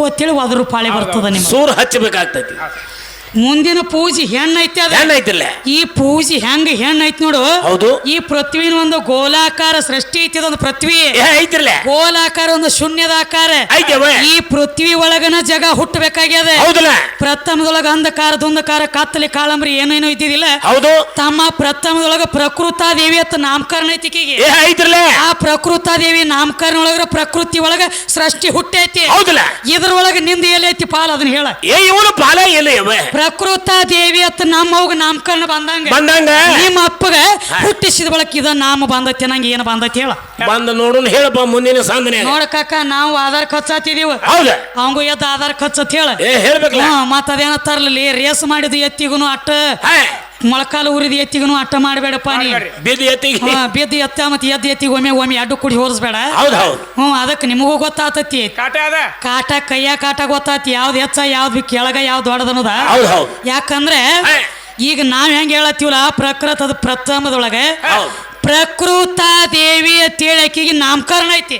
ಅಂತೇಳಿ ಒದರು ಪಾಳೆ ಬರ್ತದ ನಿಮ್ಗೆ ಸೂರ್ ಹಚ್ಚಬೇಕಾಗ್ತೈತಿ ಮುಂದಿನ ಪೂಜೆ ಹೆಣ್ಣೈತಿ ಅದ ಹೆಣ್ಣೈತಿಲ್ಲ ಈ ಪೂಜೆ ಹೆಂಗ ಹೆಣ್ಣೈತಿ ನೋಡು ಹೌದು ಈ ಪೃಥ್ವಿನ ಒಂದು ಗೋಲಾಕಾರ ಸೃಷ್ಟಿ ಐತಿ ಒಂದು ಪೃಥ್ವಿ ಐತಿರ್ಲ ಗೋಲಾಕಾರ ಒಂದು ಶೂನ್ಯದ ಆಕಾರ ಈ ಪೃಥ್ವಿ ಒಳಗನ ಜಗ ಹುಟ್ಟಬೇಕಾಗ್ಯದ ಹೌದಲ್ಲ ಪ್ರಥಮದೊಳಗ ಅಂಧಕಾರ ದುಂಧಕಾರ ಕತ್ತಲೆ ಕಾಳಂಬ್ರಿ ಏನೇನೋ ಇದ್ದಿದ್ದಿಲ್ಲ ಹೌದು ತಮ್ಮ ಪ್ರಥಮದೊಳಗ ಪ್ರಕೃತಾ ದೇವಿ ಅಂತ ನಾಮಕರಣ ಐತಿಕಿಗೆ ಐತಿರ್ಲ ಆ ಪ್ರಕೃತಾ ದೇವಿ ನಾಮಕರಣ ಒಳಗ ಪ್ರಕೃತಿ ಒಳಗ ಸೃಷ್ಟಿ ಹುಟ್ಟೈತಿ ಹೌದಲ್ಲ ಇದ್ರೊಳಗ ನಿಂದ ಎಲ್ಲಿ ಐತಿ ಪಾಲ ಅದನ್ನ ಹೇಳ ಇವನು ಪಾಲ ಎಲ್ಲ ಪ್ರಕೃತಾ ದೇವಿ ಅಂತ ನಮ್ಮವ್ಗ ನಾಮಕರಣ ಬಂದಂಗ ನಿಮ್ಮ ಅಪ್ಪಗ ಹುಟ್ಟಿಸಿದ ಬಳಕ ಇದ ನಾಮ ಬಂದೈತಿ ನಂಗೆ ಏನು ಬಂದೈತಿ ಹೇಳ ಬಂದ ನೋಡೋಣ ಹೇಳಪ್ಪ ಮುಂದಿನ ಸಾಧನೆ ನೋಡಕ್ಕ ನಾವು ಆಧಾರ್ ಖರ್ಚಾತಿದೀವ ಹೌದ ಅವಂಗು ಎದ್ದ ಆಧಾರ್ ಖರ್ಚತ್ ಹೇಳ ಹೇಳ್ಬೇಕಲ್ಲ ಮತ್ತ ಅದೇನ ತರ್ಲಿ ರೇಸ್ ಮಾಡಿದ ಎತ್ತಿಗುನು ಅಟ್ಟ ಮೊಳಕಾಲು ಉರಿದ ಎತ್ತಿಗೂ ಅಟ್ಟ ಮಾಡಬೇಡಪ್ಪ ನೀ ಬಿದ್ದು ಎತ್ತ ಮತ್ತೆ ಎದ್ದು ಎತ್ತಿಗೆ ಒಮ್ಮೆ ಅಡ್ಡು ಕುಡಿ ಹೋರಿಸ್ಬೇಡ ಅದಕ್ಕೆ ನಿಮಗೂ ಗೊತ್ತಾತತಿ ಕಾಟ ಕೈಯ ಕಾಟ ಗೊತ್ತಾತಿ ಯಾವ್ದು ಹೆಚ್ಚ ಯಾವ್ದು ಕೆಳಗ ಯಾವ್ದು ದೊಡ್ಡದನ್ನೋದ ಯಾಕಂದ್ರೆ ಈಗ ನಾವ್ ಹೆಂಗ ಹೇಳತ್ತೀವಲ್ಲ ಪ್ರಕೃತದ ಪ್ರಥಮದೊಳಗೆ ಪ್ರಕೃತ ದೇವಿ ಅಂತೇಳಿ ಆಕಿಗೆ ನಾಮಕರಣ ಐತಿ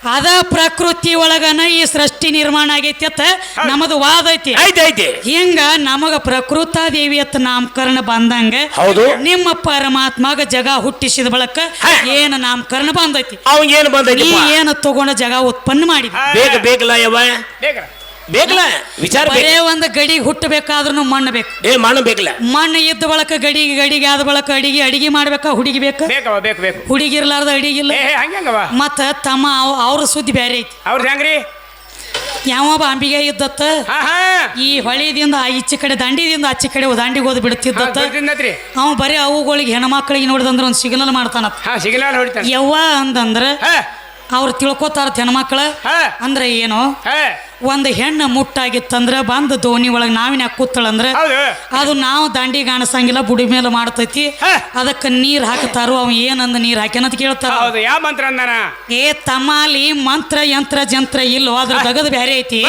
ಅದ ಪ್ರಕೃತಿ ಒಳಗನ ಈ ಸೃಷ್ಟಿ ನಿರ್ಮಾಣ ಆಗೈತಿ ಅಂತ ನಮ್ಮದು ವಾದ ಐತಿ ಹಿಂಗ ನಮಗ ಪ್ರಕೃತ ದೇವಿ ಅಂತ ನಾಮಕರಣ ಬಂದಂಗ ನಿಮ್ಮ ಪರಮಾತ್ಮಗ ಜಗ ಹುಟ್ಟಿಸಿದ ಬಳಕ ಏನ ನಾಮಕರಣ ಬಂದೈತಿ ನೀ ಏನ ತಗೊಂಡ ಜಗ ಉತ್ಪನ್ನ ಮಾಡಿ ಬರೇ ಒಂದು ಗಡಿಗೆ ಹುಟ್ಟಬೇಕಾದ್ರೂ ಮಣ್ಣು ಬೇಕು ಮಣ್ಣು ಇದ್ದ ಬಳಕ ಗಡಿಗೆ ಆದ ಬಳಕ ಅಡಿಗೆ ಮಾಡ್ಬೇಕಾ ಹುಡುಗಿ ಬೇಕು ಹುಡುಗಿ ಇರ್ಲಾರ್ದ ಅಡಿಗಿಲ್ಲ ಮತ್ತ ತಮ್ಮ ಅವ್ರ ಸುದ್ದಿ ಬೇರೆ ಐತಿ ಯಾವ ಅಂಬಿಗೆ ಇದ್ದತ್ತ ಈ ಹೊಳಿದಿಂದ ಈಚೆ ಕಡೆ ದಂಡಿದಿಂದ ಆಚೆ ಕಡೆ ದಂಡಿಗೆ ಹೋದ್ ಬಿಡ್ತಿದ್ದತ್ತ ಅವ ಬರೀ ಅವುಗಳಿಗೆ ಹೆಣ್ಮಕ್ಳಿಗೆ ನೋಡಿದಂದ್ರ ಒಂದು ಸಿಗ್ನಲ್ ಮಾಡ್ತಾನ ಯವ್ವ ಅಂತಂದ್ರ ಅವ್ರು ತಿಳ್ಕೊತಾರ ಹೆಣ್ಮಕ್ಳ ಅಂದ್ರೆ ಏನು ಒಂದು ಹೆಣ್ಣು ಮುಟ್ಟಾಗಿತ್ತಂದ್ರ ಬಂದು ದೋಣಿ ಒಳಗೆ ನಾವಿನ ಕೂತಳಂದ್ರ ಅದು ನಾವು ದಂಡಿ ಕಾಣಿಸಂಗಿಲ್ಲ ಬುಡಿ ಮೇಲೆ ಮಾಡ್ತೈತಿ ಅದಕ್ಕೆ ನೀರ್ ಹಾಕ್ತಾರು ಅವ್ ಏನಂದ ನೀರ್ ಹಾಕ್ಯಾನಂತ ಕೇಳ್ತಾರ ಏ ತಮಾಲಿ ಮಂತ್ರ ಯಂತ್ರ ಜಂತ್ರ ಇಲ್ಲೋ ಅದ್ರ ದಗದ್ ಬ್ಯಾರೆ ಐತಿ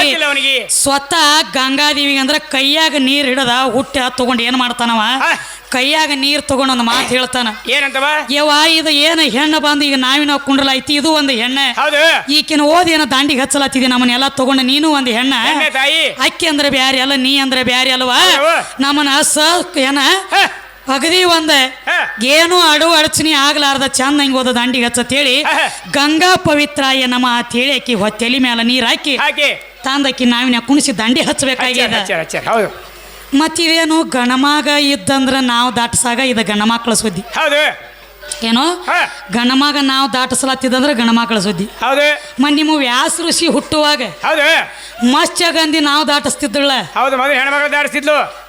ಸ್ವತಃ ಗಂಗಾದೇವಿಗೆ ಅಂದ್ರ ಕೈಯಾಗ ನೀರ್ ಹಿಡದ ಹುಟ್ಟಿ ತಗೊಂಡ್ ಏನ್ ಮಾಡ್ತಾನವ ಕೈಯಾಗ ನೀರ್ ತಗೊಂಡ್ ಒಂದು ಮಾತು ಹೇಳ್ತಾನ ಏನಂತವ ಯವ್ವ ಇದು ಏನ ಹೆಣ್ಣು ಬಂದು ಈಗ ನಾವಿನ ಕುಂಡ್ರಲ ಐತಿ ಇದು ಒಂದು ಹೆಣ್ಣೆ ಈಕಿನ ಓದಿ ಏನೋ ದಾಂಡಿಗೆ ಹಚ್ಚಲಾತಿದಿ ನಮ್ಮನ್ನೆಲ್ಲ ತಗೊಂಡ ನೀನು ಒಂದು ಹೆಣ್ಣ ಅಕ್ಕಿ ಅಂದ್ರೆ ಬ್ಯಾರೆ ಅಲ್ಲ ನೀ ಅಂದ್ರೆ ಬ್ಯಾರೆ ಅಲ್ವಾ ನಮ್ಮನ್ನ ಏನ ಅಗದಿ ಒಂದ ಏನು ಅಡಚಣೆ ಆಗ್ಲಾರ್ದ ಚಂದ ಹಿಂಗ ಓದ ದಾಂಡಿಗೆ ಹಚ್ಚತ್ತೇಳಿ ಗಂಗಾ ಪವಿತ್ರಾಯ ನಮ ಅಂತೇಳಿ ಅಕ್ಕಿ ತಲೆ ಮೇಲೆ ನೀರ್ ಹಾಕಿ ತಂದಕ್ಕಿ ನಾವಿನ ಕುಣಿಸಿ ದಂಡಿ ಹಚ್ಚಬೇಕಾಗ್ಯದ ಮತ್ತಿದೇನು ಗಣಮಗ ಇದ್ದಂದ್ರ ನಾವು ದಾಟಸಾಗ ಇದ ಗಣಮಕ್ಳ ಸುದ್ದಿ ಏನೋ ಗಣಮಗ ನಾವು ದಾಟಸಲಾತಿದಂದ್ರ ಗಣಮಕ್ಳ ಸುದ್ದಿ ನಿಮ್ಮ ವ್ಯಾಸ ಋಷಿ ಹುಟ್ಟುವಾಗ ಮತ್ಸ್ಯಗಂಧಿ ನಾವು ದಾಟಿಸ್ತಿದ್ದಳ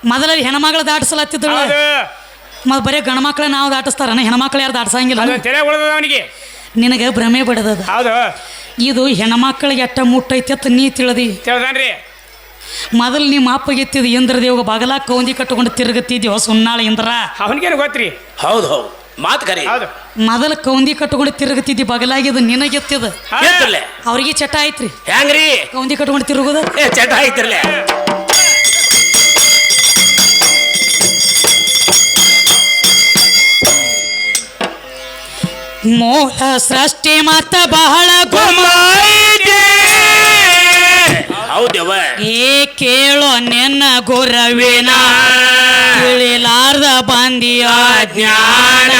ಮೊದಲ ಹೆಣ್ಮಗಳು ದಾಟಿಸಲಾತಿದ್ದಳ ಬರೀ ಗಣಮಕ್ಳ ನಾವು ದಾಟಿಸ್ತಾರ ಹೆಣ್ಮಕ್ಳು ಯಾರು ದಾಟಸಂಗಿಲ್ಲ ನಿನಗೆ ಭ್ರಮೆ ಬಡದದ ಇದು ಹೆಣ್ಮಕ್ಳಿಗೆ ಎಟ್ಟ ಮುಟ್ಟೈತಿ ಅಂತ ನೀ ತಿಳಿದಿ ಮೊದಲು ನಿಮ್ಮ ಅಪ್ಪಗೆ ಎತ್ತಿದ ಇಂದ್ರದೇವ ಬಗಲ ಕೌಂದಿ ಕಟ್ಟಕೊಂಡು ತಿರುಗುತ್ತಿದ್ಯೋ ಸುನ್ನಾಳ ಇಂದ್ರ ಅವನಿಗೇನು ಗೊತ್ತ್ರಿ ಮೊದಲ ಕೌಂದಿ ಕಟ್ಟಕೊಂಡು ತಿರುಗುತ್ತಿದ್ದಿ ಬಗಲಾಗಿದ್ದು ನಿನಗೆತ್ತಿದ ಅವ್ರಿಗೆ ಚಟ ಆಯ್ತ್ರಿ ಕೌಂದಿ ಕಟ್ಕೊಂಡು ತಿರುಗುದ ಚಟ ಐತ್ರಲ್ಲ ಮೂಲ ಸೃಷ್ಟಿ ಮತ್ತ ಬಹಳ ಗುಮ್ಮ ಹೌದವ ಏ ಕೇಳೋ ನಿನ್ನ ಗುರವಿನ ತಿಳಿಲಾರ್ದ ಬಂದಿಯ ಜ್ಞಾನ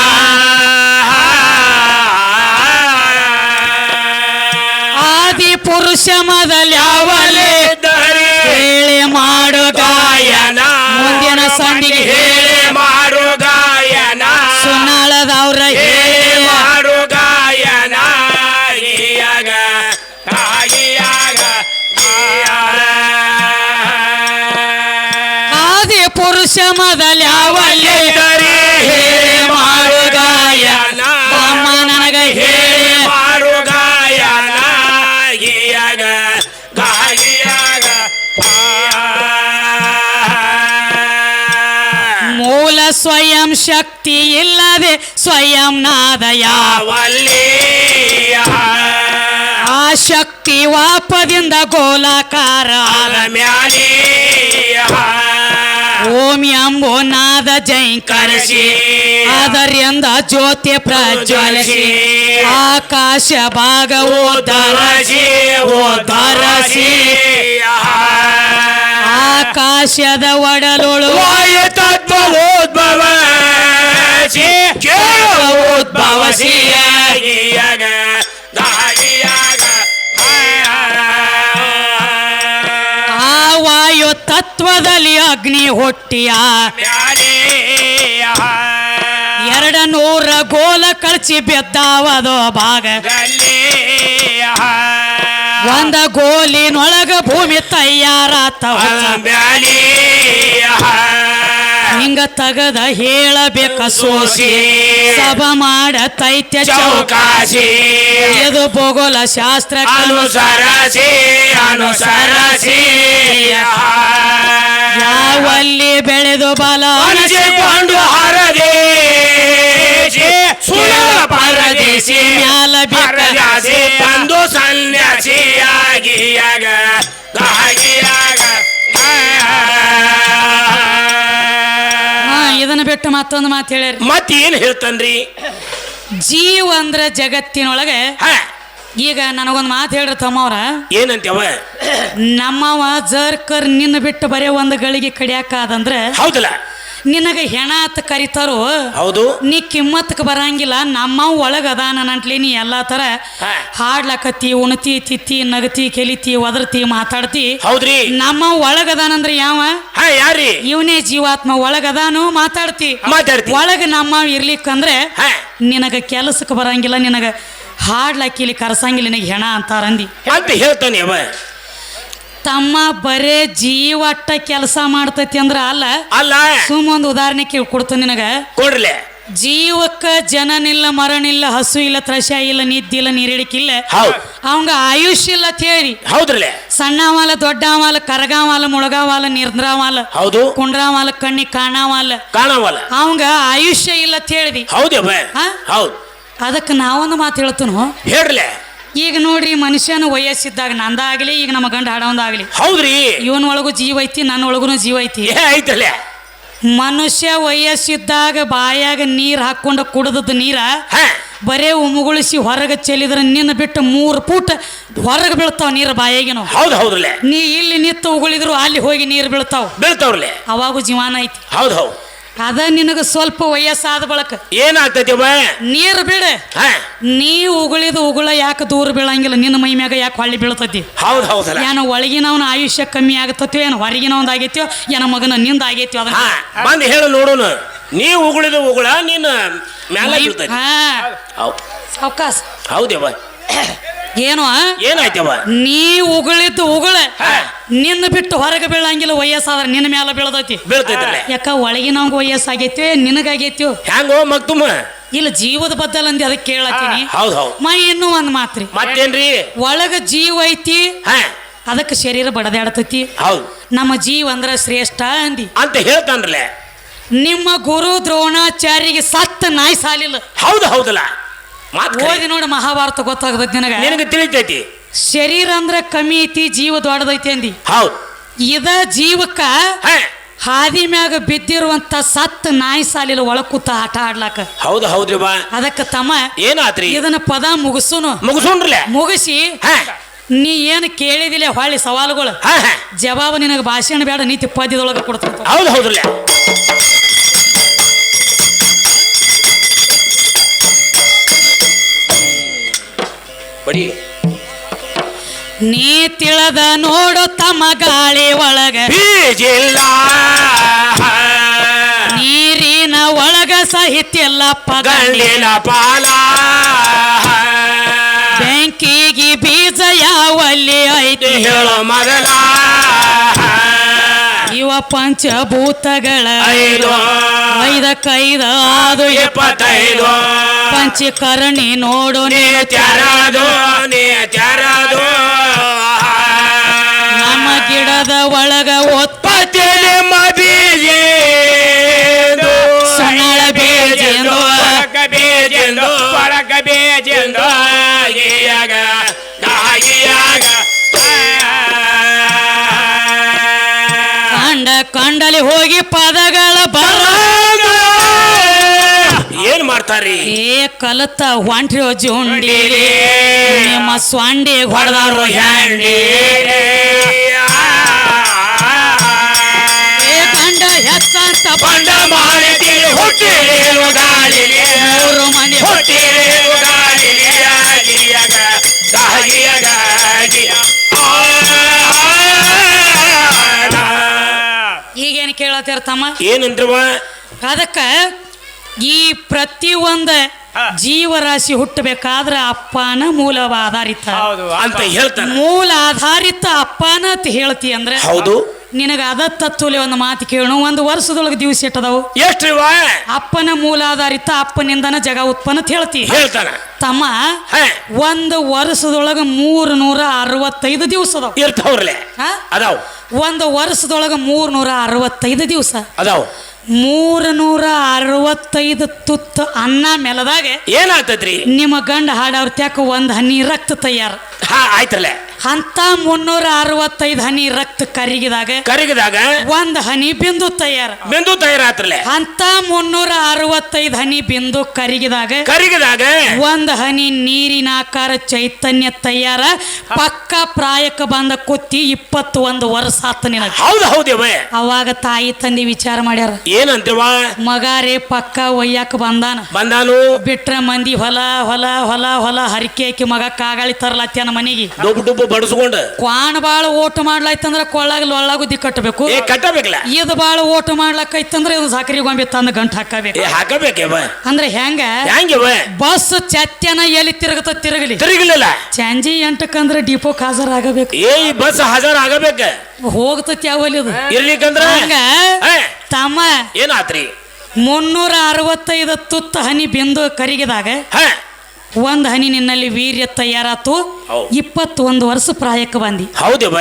ಆದಿ ಪುರುಷ ಮೊದಲ್ಯಾವಲೆ ಹೇಳಿ ಮಾಡು ಗಾಯನ ಮುಂದಿನ ಸಂಧಿಗೆ ಹೇಳಿ ಮಾಡು ಗಾಯನ ಸುನಾಳದವ್ರ ಹೇಳಿ ಮಾಡು ಗಾಯನ ಹೀಯಾಗ ಹಾಗಿಯಾಗ ಆದಿ ಪುರುಷ ಮೊದಲ್ಯಾವಲೆ ಹೇಳಿ ಮಾಡು ಗಾಯನ ಅಮ್ಮ ನನಗ ಹೇಳಿ ಮಾಡು ಗಾಯನ ಹೀಯಾಗ ಗಾಗಿಯಾಗ ಮೂಲ ಸ್ವಯಂ ಶಕ್ತಿ ಇಲ್ಲದೆ ಸ್ವಯಂ ನಾದ ಯಾವಲ್ಲಿ ಆ ಶಕ್ತಿ ವಾಪದಿಂದ ಗೋಲಾಕಾರ ಆದ ಮ್ಯಾಲೆ ಓಂ ಎಂಬೋ ನಾದ ಜೈಂಕರಿಸಿ ಅದರಿಂದ ಜ್ಯೋತಿ ಪ್ರಜ್ವಲಿಸಿ ಆಕಾಶ ಭಾಗವು ಧರಸಿ ಧರಸಿ ಆಕಾಶದ ಒಡಲುಳು ವಾಯು ತತ್ವೋದ್ಭವ ಉದ್ಭವಸಿ ಆ ವಾಯು ತತ್ವದಲ್ಲಿ ಅಗ್ನಿ ಹುಟ್ಟಿಯ 200 ಗೋಲ ಕಳಚಿ ಬಿದ್ದಾವದೋ ಭಾಗ ಒಂದ ಗೋಲಿನೊಳಗ ಭೂಮಿ ತಯಾರಾತವ ಹಿಂಗ ತಗದ ಹೇಳಬೇಕ ಸೋಸಿ ಸಭ ಮಾಡ ತೈತ್ಯ ಚೌಕಾಸಿ ಇದು ಭೂಗೋಳ ಶಾಸ್ತ್ರ ಅನುಸರಸಿ ಅನುಸರಸಿ ಯಾವಲ್ಲಿ ಬೆಳೆದು ಬಲ ಅನಿಸಿಕೊಂಡು ಹರದೇಶಿ ಸುಳ ಪರದೇಶಿ ಮ್ಯಾಲ ಪರದೇಶಿ ಬಂದು ಸನ್ಯಾಸಿಯಾಗಿಯಾಗ ಗಾಗಿಯಾಗ ಇದನ್ನ ಬಿಟ್ಟು ಮತ್ತೊಂದು ಮಾತು ಹೇಳ್ಯಾರ ಮತ್ತೇನ್ ಹೇಳ್ತನ್ರಿ ಜೀವ ಅಂದ್ರ ಜಗತ್ತಿನೊಳಗೆ ಈಗ ನನಗೊಂದು ಮಾತು ಹೇಳ್ರಿ ತಮ್ಮವ್ರ ಏನಂತವ ನಮ್ಮವ ಜರ್ಕರ್ ನಿನ್ನ ಬಿಟ್ಟು ಬರೇ ಒಂದು ಗಳಿಗೆ ಕಡಿಯಾಕಾದಂದ್ರ ಹೌದಲ್ಲ ನಿನಗ ಹೆಣ ಅಂತ ಕರಿತಾರೋ ಹೌದು ನೀ ಕಿಮ್ಮತ್ಕ ಬರಂಗಿಲ್ಲ ನಮ್ಮ ಒಳಗ ಅದಾನ ನಂಟ್ಲಿ ನೀ ಎಲ್ಲಾ ತರ ಹಾಡ್ಲಕತ್ತಿ ಉಣತಿ ತಿತ್ತಿ ನಗತಿ ಕೆಲಿತಿ ಒದರ್ತಿ ಮಾತಾಡ್ತಿ ಹೌದ್ರಿ ನಮ್ಮ ಒಳಗದಾನಂದ್ರ ಯಾವ ಯಾರಿ ಇವನೇ ಜೀವಾತ್ಮ ಒಳಗದಾನು ಮಾತಾಡ್ತಿ ಮಾತಾಡ್ತಿ ಒಳಗ ನಮ್ಮ ಇರ್ಲಿಕ್ಕಂದ್ರೆ ನಿನಗ ಕೆಲಸಕ್ಕೆ ಬರಂಗಿಲ್ಲ ನಿನಗ ಹಾಡ್ಲಕ್ಕಿಲಿ ಕರ್ಸಂಗಿಲ್ಲ ನಿನಗೆ ಹೆಣ ಅಂತಾರಂದಿ ಅಂತ ಹೇಳ್ತಾನೆ ಅವ ತಮ್ಮ ಬರೇ ಜೀವಟ್ಟ ಕೆಲಸ ಮಾಡ್ತೈತಿ ಅಂದ್ರ ಅಲ್ಲ ಅಲ್ಲ ಸುಮ್ಮೊಂದು ಉದಾಹರಣೆ ಕೊಡ್ತು ನಿನಗ ಕೊಡ್ರಲೆ ಜೀವಕ್ಕ ಜನನಿಲ್ಲ ಮರಣಿಲ್ಲ ಹಸು ಇಲ್ಲ ತ್ರಶ ಇಲ್ಲ ನಿದ್ದಿಲ್ಲ ನೀರಿಡಿಕಿಲ್ಲ ಅವಂಗ ಆಯುಷ್ ಇಲ್ಲ ತೇರಿ ಹೌದ್ರಲೆ ಸಣ್ಣವಾಲ ದೊಡ್ಡವಾಲ ಕರಗಾವಾಲ ಮುಳಗಾವಾಲ ನಿರ್ದ್ರಾವಾಲ ಹೌದು ಕುಂಡ್ರಾವಾಲ ಕಣ್ಣಿ ಕಾಣಾವಾಲ ಕಾಣವಲ್ಲ ಅವಂಗ ಆಯುಷ್ಯ ಇಲ್ಲ ತೇಳಿದಿ ಹೌದವ ಹೌದು ಅದಕ್ಕೆ ನಾವೊಂದು ಮಾತು ಹೇಳ್ತನು ಹೇಳ್ರಲೆ ಈಗ ನೋಡ್ರಿ ಮನುಷ್ಯನ ವಯಸ್ಸಿದ್ದಾಗ ನಂದಾಗ್ಲಿ ಈಗ ನಮ್ಮ ಗಂಡ ಹಾಡೋಂದಾಗ್ಲಿ ಹೌದ್ರಿ ಇವನ್ ಒಳಗೂ ಜೀವ ಐತಿ ನನ್ನ ಒಳಗೂ ಜೀವ ಐತಿ ಐತಲ್ಲ ಮನುಷ್ಯ ವಯಸ್ಸಿದ್ದಾಗ ಬಾಯಾಗ ನೀರ್ ಹಾಕೊಂಡು ಕುಡಿದದ ನೀರ ಬರೇ ಉಮುಗುಳಿಸಿ ಹೊರಗೆ ಚೆಲ್ಲಿದ್ರೆ ನಿನ್ನ ಬಿಟ್ಟು 3 ಫೂಟ್ ಹೊರಗೆ ಬೀಳ್ತಾವ ನೀರು ಬಾಯಾಗಿನ ಹೌದು ಹೌದ್ರಲೆ ನೀ ಇಲ್ಲಿ ನಿತ್ತು ಉಗುಳಿದ್ರು ಅಲ್ಲಿ ಹೋಗಿ ನೀರು ಬೀಳ್ತಾವ್ರಲೆ ಅವಾಗೂ ಜೀವಾನ ಐತಿ ಹೌದು ಹೌದು ಅದ ನಿನಗ ಸ್ವಲ್ಪ ವಯಸ್ಸಾದ ಬಳಕ ಏನಾಗ್ತೈತಿ ನೀರು ಬಿಡ ನೀ ಉಗುಳಿದ ಉಗುಳ ಯಾಕೆ ದೂರ ಬೀಳಂಗಿಲ್ಲ ನಿನ್ನ ಮೈ ಮ್ಯಾಗ ಯಾಕೆ ಹೊಳ್ಳಿ ಬೀಳ್ತತಿ ಹೌದು ಹೌದಲ್ಲ ಏನೋ ಒಳಗಿನವನ ಆಯುಷ್ಯ ಕಮ್ಮಿ ಆಗತ್ತೋ ಏನೋ ಹೊರಗಿನವಂದ ಆಗೈತ್ಯೋ ಏನೋ ಮಗನ ನಿಂದ ಆಗೈತ್ಯೋ ಅದನ್ನ ಬಂದು ಹೇಳು ನೋಡೋಣ ನೀ ಉಗುಳಿದ ಉಗುಳ ನೀನು ಮ್ಯಾಲ ಬೀಳ್ತೈತಿ ಅವಕಾಶ ಹೌದೇವ ಏನೋ ಏನಾಯ್ತವ ನೀ ಉಗುಳಿದ್ದು ಉಗುಳ ನಿನ್ನ ಬಿಟ್ಟು ಹೊರಗೆ ಬೀಳಂಗಿಲ್ಲ ವಯಸ್ಸಾದ್ರೆ ನಿನ್ನ ಮ್ಯಾಲ ಬೀಳದೈತಿ ಬೀಳ್ತೈತಲ್ಲ ಯಾಕ ಒಳಗಿನವಂಗ ವಯಸ್ಸಾಗೈತ್ಯೋ ನಿನಗಾಗೈತ್ಯೋ ಹ್ಯಾಂಗೋ ಮಗ್ತುಮ್ಮ ಇಲ್ಲ ಜೀವದ ಬದ್ದಲ್ ಅಂದಿ ಅದಕ್ಕೆ ಕೇಳತ್ತೀನಿ ಹೌದು ಹೌದು ಮೈ ಇನ್ನೂ ಒಂದ್ ಮಾತ್ರಿ ಮತ್ತೇನ್ರಿ ಒಳಗ ಜೀವ ಐತಿ ಅದಕ್ಕೆ ಶರೀರ ಬಡದಾಡ್ತೈತಿ ಹೌದು ನಮ್ಮ ಜೀವ ಅಂದ್ರ ಶ್ರೇಷ್ಠ ಅಂದಿ ಅಂತ ಹೇಳ್ತಾನ್ರಲ್ಲ ನಿಮ್ಮ ಗುರು ದ್ರೋಣಾಚಾರ್ಯಗೆ ಸತ್ತ ನಾಯಿ ಸಾಲಿಲ್ಲ ಹೌದು ಹೌದಲ್ಲ ಓದಿ ನೋಡಿ ಮಹಾಭಾರತ ಗೊತ್ತಾಗತೈತಿ ನಿನಗೆ ತಿಳಿತೈತಿ ಶರೀರ ಅಂದ್ರ ಕಮ್ಮಿ ಐತಿ ಜೀವ ದೊಡ್ಡದೈತಿ ಅಂದಿ ಹೌದು ಇದ ಜೀವಕ್ಕ ಹಾದಿ ಮ್ಯಾಗ ಬಿದ್ದಿರುವಂತ ಸತ್ ನಾಯಿ ಸಾಲಿಲ ಒಳಗ್ ಕೂತ ಆಟ ಆಡ್ಲಾಕ. ಹೌದು ಹೌದ್ರಿ ಬಾ. ಅದಕ್ಕ ತಮ್ಮ ಏನಾತ್ರಿ ಇದನ್ನ ಪದ ಮುಗಿಸುನು. ಮುಗಿಸೋಣ್ರಲ್ಲ. ಮುಗಿಸಿ ನೀ ಏನು ಕೇಳಿದಿಲ್ಲ ಹೊಳ್ಳಿ ಸವಾಲುಗಳು ಜವಾಬು ನಿನಗೆ ಭಾಷಣ ಬೇಡ ನೀತಿ ಪದ್ಯದೊಳಗೆ ಕೊಡ್ತಾರ. ಹೌದು ಹೌದ್ರಲ್ಲ. ಬಡಿ ನೀ ತಿಳದ ನೋಡು ತಮ್ಮ ಗಾಳಿ ಒಳಗ ಬೀಜಿಲ್ಲ, ನೀರಿನ ಒಳಗ ಸಾಹಿತ್ಯ ಎಲ್ಲ ಗಂಡಿನ ಪಾಲ, ಬೆಂಕಿಗೆ ಬೀಜ ಯಾವಲ್ಲಿ ಐತಿ ಹೇಳೋ ಮೊದಲ, ಇವ ಪಂಚಭೂತಗಳ 5 5 ಅದು 25 ಪಂಚಕರಣಿ ನೋಡು ನೀ ತ್ಯಾರದು ನಮ್ಮ ಗಿಡದ ಒಳಗ ಉತ್ಪತ್ತಿ ನಿಮ್ಮ ಬೀಜೆಂದು, ಸಣ್ಣ ಬೀಜೆಂದು, ಒಳಗ ಬೇಜೆಂದು ಕಂಡಲಿ ಹೋಗಿ ಪದಗಳ ಬರ ಏನ್ ಮಾಡ್ತಾರಿ? ಏ ಕಲತ ಹೊಂಟ್ರಿ ಜುಂಡಿ ನಿಮ್ಮ ಸ್ವಾಂಡಿ ಹೊಡೆದಾರು ಹ್ಯಾಂಡಿ ಕಂಡ ಹೆಚ್ಚಂತ ಬಂಡ ಮಾಡಿದ್ದೀರಿ ಹುಟ್ಟಿರೇನು ಗಾಳಿಲಿ, 3 ಮಂದಿ ಹುಟ್ಟಿರೇನು ಗಾಳಿಲಿ ಗಾಳಿಯಾಗ ಗಾಳಿಯಾಗ ಈಗೇನು ಕೇಳತ್ತಾರ ತಮ್ಮ? ಏನಂದ್ರವ? ಅದಕ್ಕ ಈ ಪ್ರತಿಯೊಂದ ಜೀವರಾಶಿ ಹುಟ್ಟಬೇಕಾದ್ರ ಅಪ್ಪನ ಮೂಲ ಆಧಾರಿತ ಅಂತ ಹೇಳ್ತಾನೆ. ಮೂಲ ಆಧಾರಿತ ಅಪ್ಪನ ಅಂತ ಹೇಳ್ತಿ ಅಂದ್ರೆ ಹೌದು. ನಿನಗ ಅದ ತತ್ವಲಿ ಒಂದು ಮಾತು ಕೇಳೋಣ. 1 ವರ್ಷದೊಳಗೆ ದಿವಸ ಎಟ್ಟದವು? ಎಷ್ಟ್ರಿವ? ಅಪ್ಪನ ಮೂಲಾಧಾರಿತ ಅಪ್ಪನಿಂದನ ಜಗ ಉತ್ಪನ್ನ ಅಂತ ಹೇಳ್ತಿ. ಹೇಳ್ತಾನ ತಮ್ಮ 1 ವರ್ಷದೊಳಗ 365 ದಿವಸ ಅದಾವ. ಇರ್ತಾವ್ರಲೆ ಅದಾವ್. 1 ವರ್ಷದೊಳಗ 365 ದಿವಸ ಅದಾವ್. 365 ತುತ್ತು ಅನ್ನ ಮೆಲದಾಗ ಏನಾಗ್ತದ್ರಿ? ನಿಮ್ಮ ಗಂಡ ಹಾಡವ್ರ ತ್ಯಾಕ 1 ಹನಿ ರಕ್ತ ತಯಾರ. ಆಯ್ತಲ್ಲ. ಅಂತ 365 ಹನಿ ರಕ್ತ ಕರಿಗಿದಾಗ 1 ಹನಿ ಬಿಂದು ತಯಾರ. ಬಿಂದು ತಯಾರಾತ್ರಲೆ. ಅಂತ 365 ಹನಿ ಬಿಂದು ಕರಿಗಿದಾಗ 1 ಹನಿ ನೀರಿನ ಆಕಾರ ಚೈತನ್ಯ ತಯಾರ. ಪಕ್ಕ ಪ್ರಾಯಕ್ಕ ಬಂದ ಕುತ್ತಿ 21 ವರ್ಷ ಆತ ನಿನಗ. ಹೌದು ಹೌದೇವ. ಅವಾಗ ತಾಯಿ ತಂದೆ ವಿಚಾರ ಮಾಡ್ಯಾರ. ಏನಂತವ? ಮಗಾರೇ ಪಕ್ಕ ಒಯ್ಯಾಕ ಬಂದಾನು. ಬಿಟ್ರ ಮಂದಿ ಹೊಲ ಹೊಲ ಹೊಲ ಹೊಲ ಹರಿಕೆ ಹಾಕಿ ಮಗ ಕಾಗಾಳಿ ತರ್ಲಾತ್ಯಾನ ಮನೆಗೆ. ಡುಬ್ಬು ಬಡಿಸ್ಕೊಂಡು ಕ್ವಾಣ ಬಾಳ ಓಟು ಮಾಡ್ಲಾಯ್ತಂದ್ರ ಕೊಳ್ಳಾಗ ಲೊಳ್ಳಾಗು ಕಟ್ಟಬೇಕು. ಕಟ್ಟಬೇಕಲ್ಲ. ಇದು ಬಾಳ ಓಟು ಮಾಡ್ಲಕ್ಕೈತಂದ್ರ ಇದು ಸಾಕರಿ ಗೊಂಬೆ ತಂದ ಗಂಟು ಹಾಕಬೇಕು. ಹಾಕಬೇಕವ. ಅಂದ್ರೆ ಹೆಂಗವ ಬಸ್ ಚತ್ಯನ ಎಲ್ಲಿ ತಿರುಗಲಿಲ್ಲ ಚಾಂಜಿ 8 ಡಿಪೋಕ್ ಹಾಜರಾಗಬೇಕು. ಈ ಬಸ್ ಹಾಜರಾಗಬೇಕ. ಹೋಗ್ತತಿ ಯಾವಲ್ಲಿ ಅದು ಇರ್ಲಿಕ್ಕಂದ್ರ ತಮ್ಮ ಏನಾತ್ರಿ? 365 ತುತ್ತ ಹನಿ ಬಿಂದು ಕರಿಗಿದಾಗ 1 ಹನಿ ನಿನ್ನಲ್ಲಿ ವೀರ್ಯ ತಯಾರಾತು. 21 ವರ್ಷ ಪ್ರಾಯಕ್ಕೆ ಬಂದಿ. ಹೌದೇವ.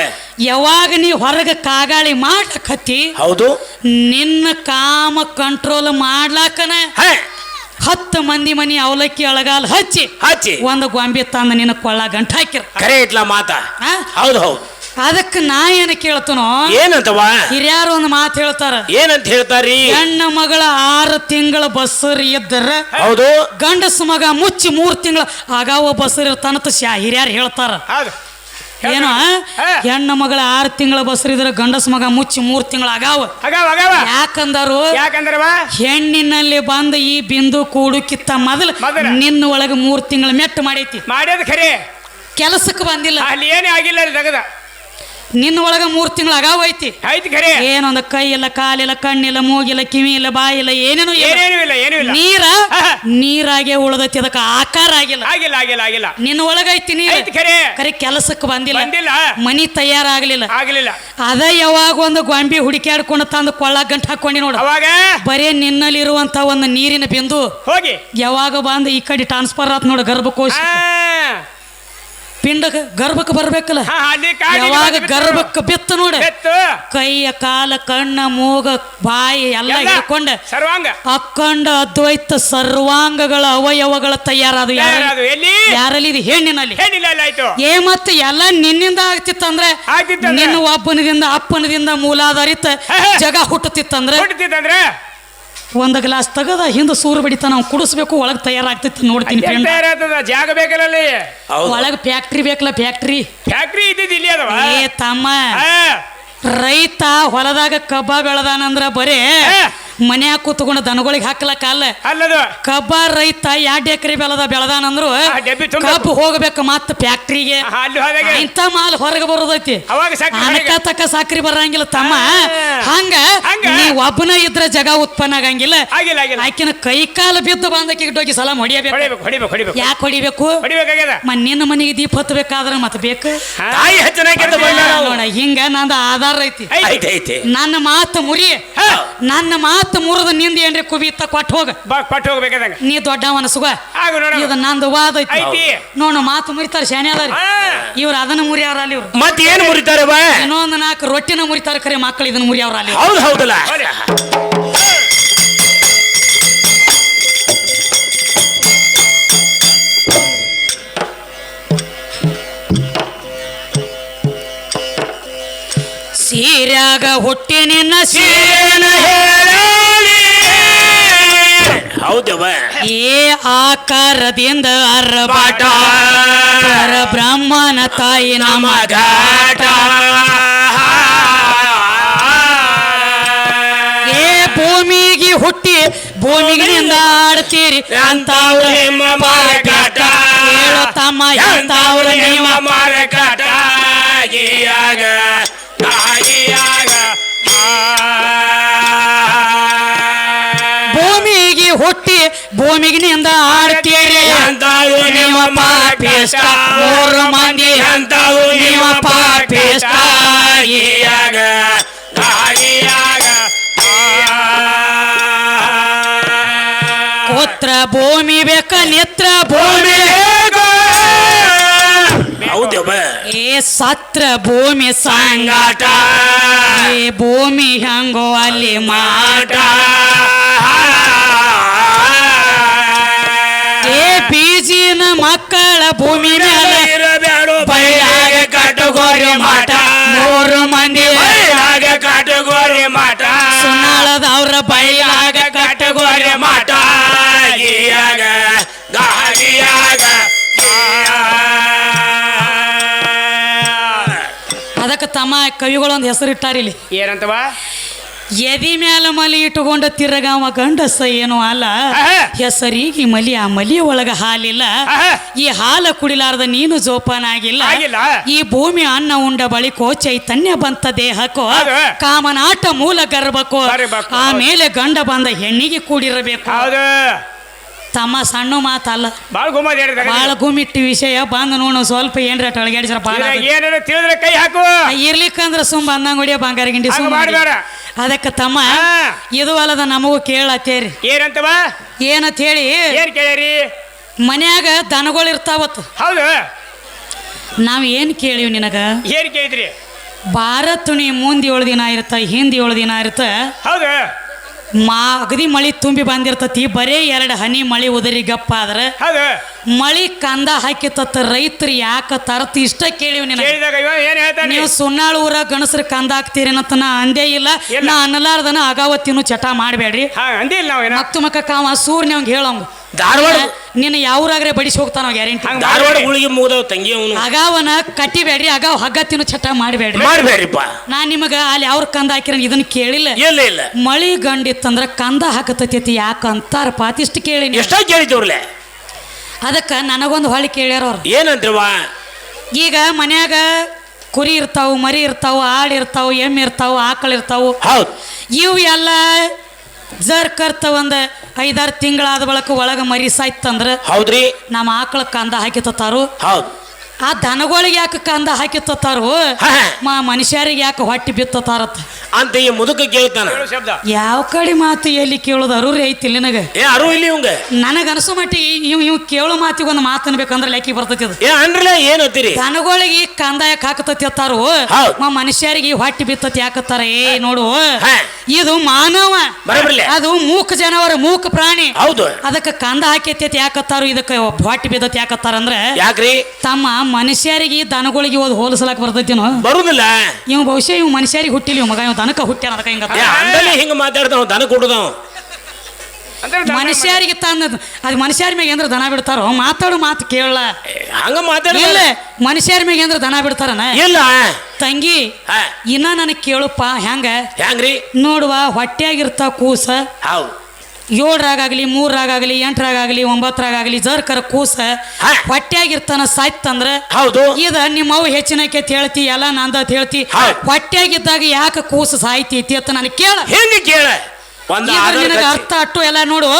ಯಾವಾಗ ನೀ ಹೊರಗ ಕಾಗಾಳಿ ಮಾಡ್ಲಕತ್ತಿ, ಹೌದು, ನಿನ್ನ ಕಾಮ ಕಂಟ್ರೋಲ್ ಮಾಡ್ಲಾಕನ 10 ಮಂದಿ ಮನಿ ಅವಲಕ್ಕಿ ಅಳಗಾಲ ಹಚ್ಚಿ 1 ಗೊಂಬೆ ತಂದ ನಿನ್ನ ಕೊಳ್ಳ ಗಂಟ ಹಾಕಿರ. ಕರೆ ಇಟ್ಲ ಮಾತ. ಹೌದು ಹೌದು. ಅದಕ್ಕೆ ನಾ ಏನ ಕೇಳ್ತನೋ ಏನಂತವ? ಹಿರಿಯಾರು ಒಂದು ಮಾತು ಹೇಳ್ತಾರ. ಏನಂತ ಹೇಳ್ತಾರಿ? ಹೆಣ್ಣ ಮಗಳ 6 ತಿಂಗಳ ಬಸ್ಸರಿ ಇದ್ದರ ಹೌದು, ಗಂಡಸ ಮಗ ಮುಚ್ಚಿ 3 ತಿಂಗಳ ಆಗಾವ ಬಸ್ಸರಿ ಇರ್ತಾನಂತ ಹಿರಿಯಾರು ಹೇಳ್ತಾರ. ಏನೋ ಹೆಣ್ಣ ಮಗಳ 6 ತಿಂಗಳ ಬಸ್ರಿದ್ರ ಗಂಡಸ ಮಗ ಮುಚ್ಚಿ 3 ತಿಂಗಳ ಆಗಾವ. ಯಾಕಂದರು? ಹೆಣ್ಣಿನಲ್ಲಿ ಬಂದ ಈ ಬಿಂದು ಕೂಡುಕಿತ್ತ ಮೊದಲು ನಿನ್ನ ಒಳಗ 3 ತಿಂಗಳ ಮೆಟ್ಟ ಮಾಡೈತಿ. ಮಾಡ್ಯದ ಖರೆ, ಕೆಲಸಕ್ಕೆ ಬಂದಿಲ್ಲ. ಅಲ್ಲಿ ಏನೇ ಆಗಿಲ್ಲ ತಗದ. ನಿನ್ನ ಒಳಗ 3 ತಿಂಗಳ ಆಗಾವ ಐತಿ. ಏನೊಂದು ಕೈ ಇಲ್ಲ, ಕಾಲಿಲ್ಲ, ಕಣ್ಣಿಲ್ಲ, ಮೂಗಿಲ್ಲ, ಕಿವಿ ಇಲ್ಲ, ಬಾಯಿ ಇಲ್ಲ, ಏನೇನು ಇಲ್ಲ. ನೀರಾಗೆ ಉಳದೈತಿ. ಅದಕ್ಕೆ ಆಕಾರ ಆಗಿಲ್ಲ. ನಿನ್ನ ಒಳಗೈತಿ ನೀರು. ಕರೆ ಕೆಲಸಕ್ಕೆ ಬಂದಿಲ್ಲ. ಮನಿ ತಯಾರಾಗ್ಲಿಲ್ಲ. ಅದ ಯಾವಾಗ ಒಂದು ಗೊಂಬಿ ಹುಡುಕ್ಯಾಡ್ಕೊಂಡು ತಂದು ಕೊಳ್ಳ ಗಂಟು ಹಾಕೊಂಡಿ ನೋಡು. ಬರೇ ನಿನ್ನಲ್ಲಿರುವಂತ ಒಂದು ನೀರಿನ ಬಿಂದು ಹೋಗಿ ಯಾವಾಗ ಬಂದು ಈ ಕಡೆ ಟ್ರಾನ್ಸ್ಫರ್ ಆತ್ ನೋಡು ಗರ್ಭಕೋಶ. ಪಿಂಡ ಗರ್ಭಕ್ಕೆ ಬರ್ಬೇಕಲ್ಲ, ಹಾ ಅಲ್ಲಿ ಕಾಡಿ ಯಾವಾಗ ಗರ್ಭಕ್ಕೆ ಬಿತ್ತ ನೋಡ, ಬೆತ್ತು ಕೈಯ ಕಾಲ ಕಣ್ಣ ಮೂಗ ಬಾಯಿ ಎಲ್ಲ ಹಿಡ್ಕೊಂಡ ಸರ್ವಾಂಗ ಅಕ್ಕಂಡ ಅದ್ವೈತ ಸರ್ವಾಂಗಗಳ ಅವಯವಗಳ ತಯಾರಾದ ಯಾರದು ಎಲ್ಲಿ ಯಾರಲ್ಲಿ ಇದು ಹೆಣ್ಣಿನಲ್ಲಿ ಹೇಳಿಲ್ಲ ಇಲ್ಲ ಆಯ್ತು ಮತ್ತೆ ಎಲ್ಲ ನಿನ್ನಿಂದ ಆಗ್ತಿತ್ತಂದ್ರೆ ಆಗ್ತಿತ್ತಂದ್ರೆ? ನಿನ್ನ ಒಬ್ಬನದಿಂದ ಅಪ್ಪನದಿಂದ ಮೂಲಾಧಾರಿತ ಜಗ ಹುಟ್ಟುತ್ತಿತ್ತಂದ್ರೆ ಹೊಡ್ತಿತ್ತಂದ್ರೆ ಒಂದ್ ಗ್ಲಾಸ್ ತಗದ ಹಿಂದ ಸೂರು ಬಡಿತ ನಾವು ಕುಡಿಸ್ಬೇಕು, ಒಳಗ್ ತಯಾರಾಗ್ತಿತ್ತು ನೋಡ್ತೀನಿ ಫ್ರೆಂಡ್. ತಯಾರಾಗ್ತದ ಜಾಗ ಬೇಕಲ್ಲ ಅಲ್ಲಿ, ಒಳಗ್ ಫ್ಯಾಕ್ಟ್ರಿ ಬೇಕಲ್ಲ, ಫ್ಯಾಕ್ಟ್ರಿ ಇದ್ದಿದ್ದು ಇಲ್ಲಿ ಅದಾವ. ಏ ತಮ್ಮ, ಹಾ, ರೈತ ಹೊಲದಾಗ ಕಬ್ಬ ಬೆಳದಾನಂದ್ರ ಬರೇ ಮನ್ಯಾಗ ಕೂತ್ಕೊಂಡು ದನಗಳಿಗೆ ಹಾಕ್ಲಕ್ಕಲ್ಲ. ಅಲ್ಲದು ಕಬ್ಬ ರೈತ 2 ಎಕರೆ ಬೆಳದಾನಂದ್ರು ಡಬ್ಬಿ ತುಂಬ ಕಬ್ಬು ಹೋಗ್ಬೇಕು ಮತ್ತ ಫ್ಯಾಕ್ಟ್ರಿಗೆ. ಅಲ್ಲಿ ಹೋದಾಗ ಇಂಥ ಮಾಲ್ ಹೊರಗೆ ಬರೋದೈತಿ, ಅವಾಗ ಸಾಕು ಅನಕ ತಕ್ಕ ಸಾಕ್ರಿ ಬರಂಗಿಲ್ಲ ತಮ್ಮ. ಹಂಗ ನೀ ಒಬ್ಬನ ಇದ್ರ ಜಗ ಉತ್ಪನ್ನ ಆಗಂಗಿಲ್ಲ. ಆಗಿಲ್ಲ ಆಗಿಲ್ಲ ಆಕಿನ ಕೈ ಕಾಲು ಬಿದ್ದು ಬಂದಕ್ಕೆ ಹೋಗಿ ಸಲಾಮ್ ಹೊಡಿಯಬೇಕು. ಹೊಡಿಬೇಕು ಹೊಡಿಬೇಕು ಯಾಕೆ ಹೊಡಿಬೇಕು? ಹೊಡಿಬೇಕಾಗ್ಯದ. ನಿನ್ನ ಮನೆಗೆ ದೀಪ ಹತ್ತಬೇಕಾದ್ರೆ ಮತ್ತೆ ಬೇಕು ತಾಯಿ ಹೆಚ್ಚನಾಗಿರ್ತ ನೋಡ. ಹಿಂಗ ನಂದು ಆಧಾರ ಐತಿ. ಐತೆ ಐತೆ ನನ್ನ ಮಾತು ಮುರಿ, ನನ್ನ ಮಾತು ಮುರಿದ ನಿಂದ ಏನ್ರಿ ಕುಬಿತ್ತ ಕೊಟ್ಟು ಹೋಗ, ಕೊಟ್ಟು ಹೋಗ್ಬೇಕಾದಂಗ ನೀ ದೊಡ್ಡವನ ಸುಗ. ಆಗು ನೋಡ ಇದು ನಂದು ವಾದ ಐತಿ ಐತಿ. ನೋಡು ಮಾತು ಮುರಿತಾರ ಶಾನೆ ಅದಾರ ಇವ್ರು, ಅದನ್ನ ಮುರಿಯವ್ರ ಅಲ್ಲಿ ಇವ್ರು. ಮತ್ ಏನ್ ಮುರಿತಾರೆ ಬಾ? ಇನ್ನೊಂದು 4 ರೊಟ್ಟಿನ ಮುರಿತಾರ, ಖರೆ ಮಕ್ಕಳು ಇದನ್ನ ಮುರಿಯವ್ರ ಅಲ್ಲಿ. ಹೌದು ಹೌದಲ್ಲ. ಸೀರ್ಯಾಗ ಹುಟ್ಟಿ ನಿನ್ನ ಏನ ಹೇಳಲಿ? ಹೌದವ. ಏ ಆಕಾರದಿಂದ ಅರಬಾಟ ಬ್ರಹ್ಮನ ತಾಯಿ ನಮ್ಮ ಘಾಟ. ಏ ಭೂಮಿಗೆ ಹುಟ್ಟಿ ಭೂಮಿಗಿನಿಂದ ಆಡ್ತೀರಿ ಅಂತವ್ರು ನಿಮ್ಮ ಮಾರಕಾಟ. ಹೇಳೋ ತಮ್ಮ, ಎಂತವ್ರು ನಿಮ್ಮ ನಿಮ್ಮ ಮಾರಕಾಟ. ಆಗಿಯಾಗ ಆಗಿಯಾಗ ಭೂಮಿಗೆ ಹುಟ್ಟಿ ಭೂಮಿಗಿನಿಂದ ಆಡ್ತೀರಿ ಅಂತವ್ರು ನಿಮ್ಮ ಪಾಪಿಷ್ಟ. 3 ಮಂದಿ ಅಂತವ್ರು ನಿಮ್ಮ ಪಾಪಿಷ್ಟ. ಆಗಿಯಾಗ ಆಗಿಯಾಗ ಪುತ್ರ ಭೂಮಿ ಬೇಕ, ನಿತ್ರ ಭೂಮಿ ಹೌದವ. ಏ ಸತ್ರ ಭೂಮಿ ಸಂಗಾಟ. ಏ ಭೂಮಿ ಹಂಗೋ ಅಲ್ಲಿ ಮಾಟ. ಏ ಬೀಜಿನ ಮಕ್ಕಳ ಭೂಮಿ ಮೇಲೆ ಇರಬೇಡು ಬೈಲಾಗ ಕಟ್ಟಗೋರಿ ಮಾಟ. 3 ಮಂದಿ ಬೈಲಾಗ ಕಟ್ಟಗೋರಿ ಮಾಟ. ಸುನಾಳದವ್ರ ಬೈಲಾಗ ಕಟ್ಟಗೋರಿ ಮಾಟ. ಆಗಿಯಾಗ ಆಗಿಯಾಗ ಅದಕ್ಕೆ ತಮ್ಮ ಕವಿಗಳೊಂದು ಹೆಸರಿಟ್ಟಾರ ಇಲ್ಲಿ. ಏನಂತವ? ಎದಿ ಮ್ಯಾಲ ಮಲಿ ಇಟ್ಟುಕೊಂಡ ತಿರಗಾವ ಗಂಡಸ ಏನೋ ಅಲ್ಲ, ಹೆಸರಿಗೆ ಮಲಿ, ಆ ಮಲಿ ಒಳಗ ಹಾಲಿಲ್ಲ. ಈ ಹಾಲ ಕುಡಿಲಾರ್ದ ನೀನು ಜೋಪಾನ ಆಗಿಲ್ಲ. ಈ ಭೂಮಿ ಅನ್ನ ಉಂಡ ಬಳಿಕೋ ಚೈತನ್ಯ ಬಂತ ದೇಹಕ್ಕೋ, ಕಾಮನಾಟ ಮೂಲ ಗರ್ಭಕ್ಕೋ, ಆಮೇಲೆ ಗಂಡ ಬಂದ ಹೆಣ್ಣಿಗೆ ಕೂಡಿರಬೇಕು. ತಮ್ಮ ಸಣ್ಣ ಮಾತಲ್ಲ, ಬಾಳ ಗುಮ್ಮಿಟ್ಟಿ ವಿಷಯ. ಬಂದ ನೋಡು ಸ್ವಲ್ಪ ಏನ್ರ ಟೊಳಗಾಡಿಸ್ರ ತಿಳಿದ್ರೆ ಕೈ ಹಾಕು. ಇರ್ಲಿಕ್ಕಂದ್ರ ಸುಮ್ ಬಂದಂಗ ಹೊಡಿಯ ಬಂಗಾರ ಗಿಂಡಿ ಸುಮ್ಮ. ಅದಕ್ಕೆ ತಮ್ಮ ಇದು ಅಲ್ಲದ ನಮಗೂ ಕೇಳತ್ತೇರಿ. ಏನಂತವ? ಏನಂತ ಹೇಳಿ ಏನ್ ಕೇಳ್ಯಾರಿ? ಮನ್ಯಾಗ ದನಗಳು ಇರ್ತಾವತ್ತು. ಹೌದು. ನಾವ್ ಏನ್ ಕೇಳಿವ್ ನಿನಗ? ಏನ್ ಕೇಳಿದ್ರಿ? ಭಾರತ್ ನೀ ಮುಂದೆ 7 ದಿನ ಇರ್ತ, ಹಿಂದೆ 7 ದಿನ ಇರ್ತ. ಹೌದು. ಅಗದಿ ಮಳಿ ತುಂಬಿ ಬಂದಿರ್ತತಿ, ಬರೇ 2 ಹನಿ ಮಳಿ ಉದರಿ ಗಪ್ಪ ಆದ್ರ ಮಳಿ ಕಂದ ಹಾಕಿತ್ತ ರೈತರು ಯಾಕ ತರತಿ ಇಷ್ಟ ಕೇಳಿವ್ ನಿನಗ. ನೀವು ಸುನ್ನಾಳ ಊರ ಗಣಸರ ಕಂದ ಹಾಕ್ತೀರೇನತ್ತ ನಾ ಅಂದೇ ಇಲ್ಲ. ನಾ ಅನ್ನಲಾರ್ದನ ಅಗಾವತ್ತಿನೂ ಚಟ ಮಾಡಬೇಡ್ರಿ. ಮಕ್ತು ಮಕ್ಕ ಕಾವ ಸೂರ್ಯವಂಗ ಹೇಳಂಗ ಧಾರವಾಡ ನಿನ್ನ ಯಾವ್ರಾಗ್ರೆ ಬಡಿಸಿ ಹೋಗ್ತಾನ ಗ್ಯಾರಂಟಿ. ಧಾರವಾಡ ಗುಳಿಗೆ ಮುಗಿದವ ತಂಗಿ ಅವನು. ಅಗಾವನ ಕಟ್ಟಿಬೇಡ್ರಿ, ಅಗಾವ್ ಹಗ್ಗತ್ತಿನೂ ಚಟ ಮಾಡಬೇಡ್ರಿ. ಮಾಡಬೇಡ್ರಿಪ್ಪ. ನಾ ನಿಮಗ ಅಲ್ಲಿ ಅವ್ರ ಕಂದ ಹಾಕಿರ ಇದನ್ನ ಕೇಳಿಲ್ಲ. ಇಲ್ಲ ಇಲ್ಲ. ಮಳಿ ಗಂಡಿತ್ತಂದ್ರ ಕಂದ ಹಾಕತೈತಿ ಯಾಕಂತಾರ ಪಾತಿಷ್ಟು ಕೇಳಿ. ಎಷ್ಟ ಕೇಳಿದವ್ರಲೆ? ಅದಕ್ಕ ನನಗೊಂದು ಹೊಳಿ ಕೇಳ್ಯಾರ ಅವ್ರು. ಏನಂದ್ರವ? ಈಗ ಮನ್ಯಾಗ ಕುರಿ ಇರ್ತಾವು, ಮರಿ ಇರ್ತಾವು, ಆಡ್ ಇರ್ತಾವು, ಎಮ್ಮೆ ಇರ್ತಾವು, ಆಕಳ ಇರ್ತಾವು. ಹೌದು. ಇವು ಎಲ್ಲ ಜರ್ ಕರ್ತ ಒಂದ್ 5-6 ತಿಂಗಳಾದ ಬಳಕ ಒಳಗ ಮರಿ ಸಾಯ್ತಂದ್ರ ಹೌದ್ರಿ, ನಮ್ಮ ಆಕಳ ಕಂದ ಹಾಕಿತಾರು. ಹೌದು. ಆ ದನಗಳಿಗೆ ಯಾಕೆ ಕಂದ ಹಾಕಿತ್ತಾರು ಮನುಷ್ಯರಿಗೆ ಯಾಕೆ ಹೊಟ್ಟಿ ಬಿತ್ತಾರತ್ತ ಅಂತ ಈ ಮುದುಕ ಕೇಳ್ತಾನ. ಶಬ್ದ ಯಾವ ಕಡೆ ಮಾತು ಎಲ್ಲಿ ಕೇಳೋದು ಅರೂರಿ ಐತಿ ನಿನಗ ಅರು ಇಲ್ಲಿ ಇವಂಗ ನನಗ ಅನಸು ಮಟ್ಟಿಗೆ ಇವ್ ಕೇಳೋ ಮಾತಿಗೆ ಒಂದು ಮಾತು ಅನ್ಬೇಕಂದ್ರೆ ಲೆಕ್ಕಿ ಬರ್ತೈತಿ ಅದು. ಅಂದ್ರಲ್ಲ ಏನ್ ಅಂತೀರಿ? ದನಗಳಿಗೆ ಕಂದ ಯಾಕೆ ಹಾಕತತಿ ಅತ್ತಾರು ಮನುಷ್ಯರಿಗೆ ಹೊಟ್ಟಿ ಬಿತ್ತತಿ ಯಾಕತ್ತಾರ. ನೋಡು ಇದು ಮಾನವ ಅದು ಮೂಕ ಜನವರ ಮೂಕ ಪ್ರಾಣಿ. ಹೌದು. ಅದಕ್ಕೆ ಕಂದ ಹಾಕೈತಿ ಯಾಕತ್ತಾರು ಇದಕ್ಕೆ ಹೊಟ್ಟಿ ಬಿದ್ದತಿ ಯಾಕತ್ತಾರ ಅಂದ್ರೆ ಯಾಕ್ರಿ ತಮ್ಮ ಮನುಷ್ಯರಿಗೆ ದನಗಳಿಗೆ ಓದ್ ಹೋಲಿಸಲಾಕ ಬರ್ತೈತಿನೋ ಬರುದಿಲ್ಲ. ಇವ್ ಬಹುಶಃ ಇವ್ ಮನುಷ್ಯರಿಗೆ ಹುಟ್ಟಿಲಿ ಇವ್ ಮಗ ಇವ್ ದನಕ ಹುಟ್ಟ್ಯಾನ ಅದಕ್ಕೆ ಹಿಂಗ ಹಿಂಗ ಮಾತಾಡ್ತಾವ ದನ ಕೊಡುದಾವ ಮನುಷ್ಯರಿಗೆ ತಂದ ಅದು ಮನುಷ್ಯರ ಮ್ಯಾಗ ಅಂದ್ರೆ ದನ ಬಿಡ್ತಾರೋ ಮಾತಾಡು ಮಾತು ಕೇಳಲ್ಲ ಹಂಗ ಮಾತಾಡ ಮನುಷ್ಯರ ಮ್ಯಾಗ ಅಂದ್ರೆ ದನ ಬಿಡ್ತಾರನ ಇಲ್ಲ ತಂಗಿ ಇನ್ನ ನನಗೆ ಕೇಳುಪ್ಪ ಹೆಂಗ್ರಿ ನೋಡುವ ಹೊಟ್ಟೆಯಾಗಿರ್ತ ಕೂಸ ಹೌದು 7ರಾಗಲಿ 3ರಾಗಲಿ 8ರಾಗಲಿ 9ರಾಗಲಿ ಜರ್ಕರ ಕೂಸ ಹೊಟ್ಟೆಯಾಗಿರ್ತಾನ ಸಾಯ್ತಂದ್ರ ಹೌದು ಇದ ನಿಮ್ಮವ್ ಹೆಚ್ಚಿನಕ್ಕೆ ಹೇಳ್ತಿ ಎಲ್ಲ ನಂದ ಹೇಳ್ತಿ ಹೊಟ್ಟೆಯಾಗಿದ್ದಾಗ ಯಾಕೆ ಕೂಸ ಸಾಯ್ತೈತಿ ಅಂತ ನನಗೆ ಕೇಳ ಹೆಂಗ ಕೇಳ ನಿನಗೆ ಅರ್ಥ ಅಟ್ಟು ಎಲ್ಲ ನೋಡು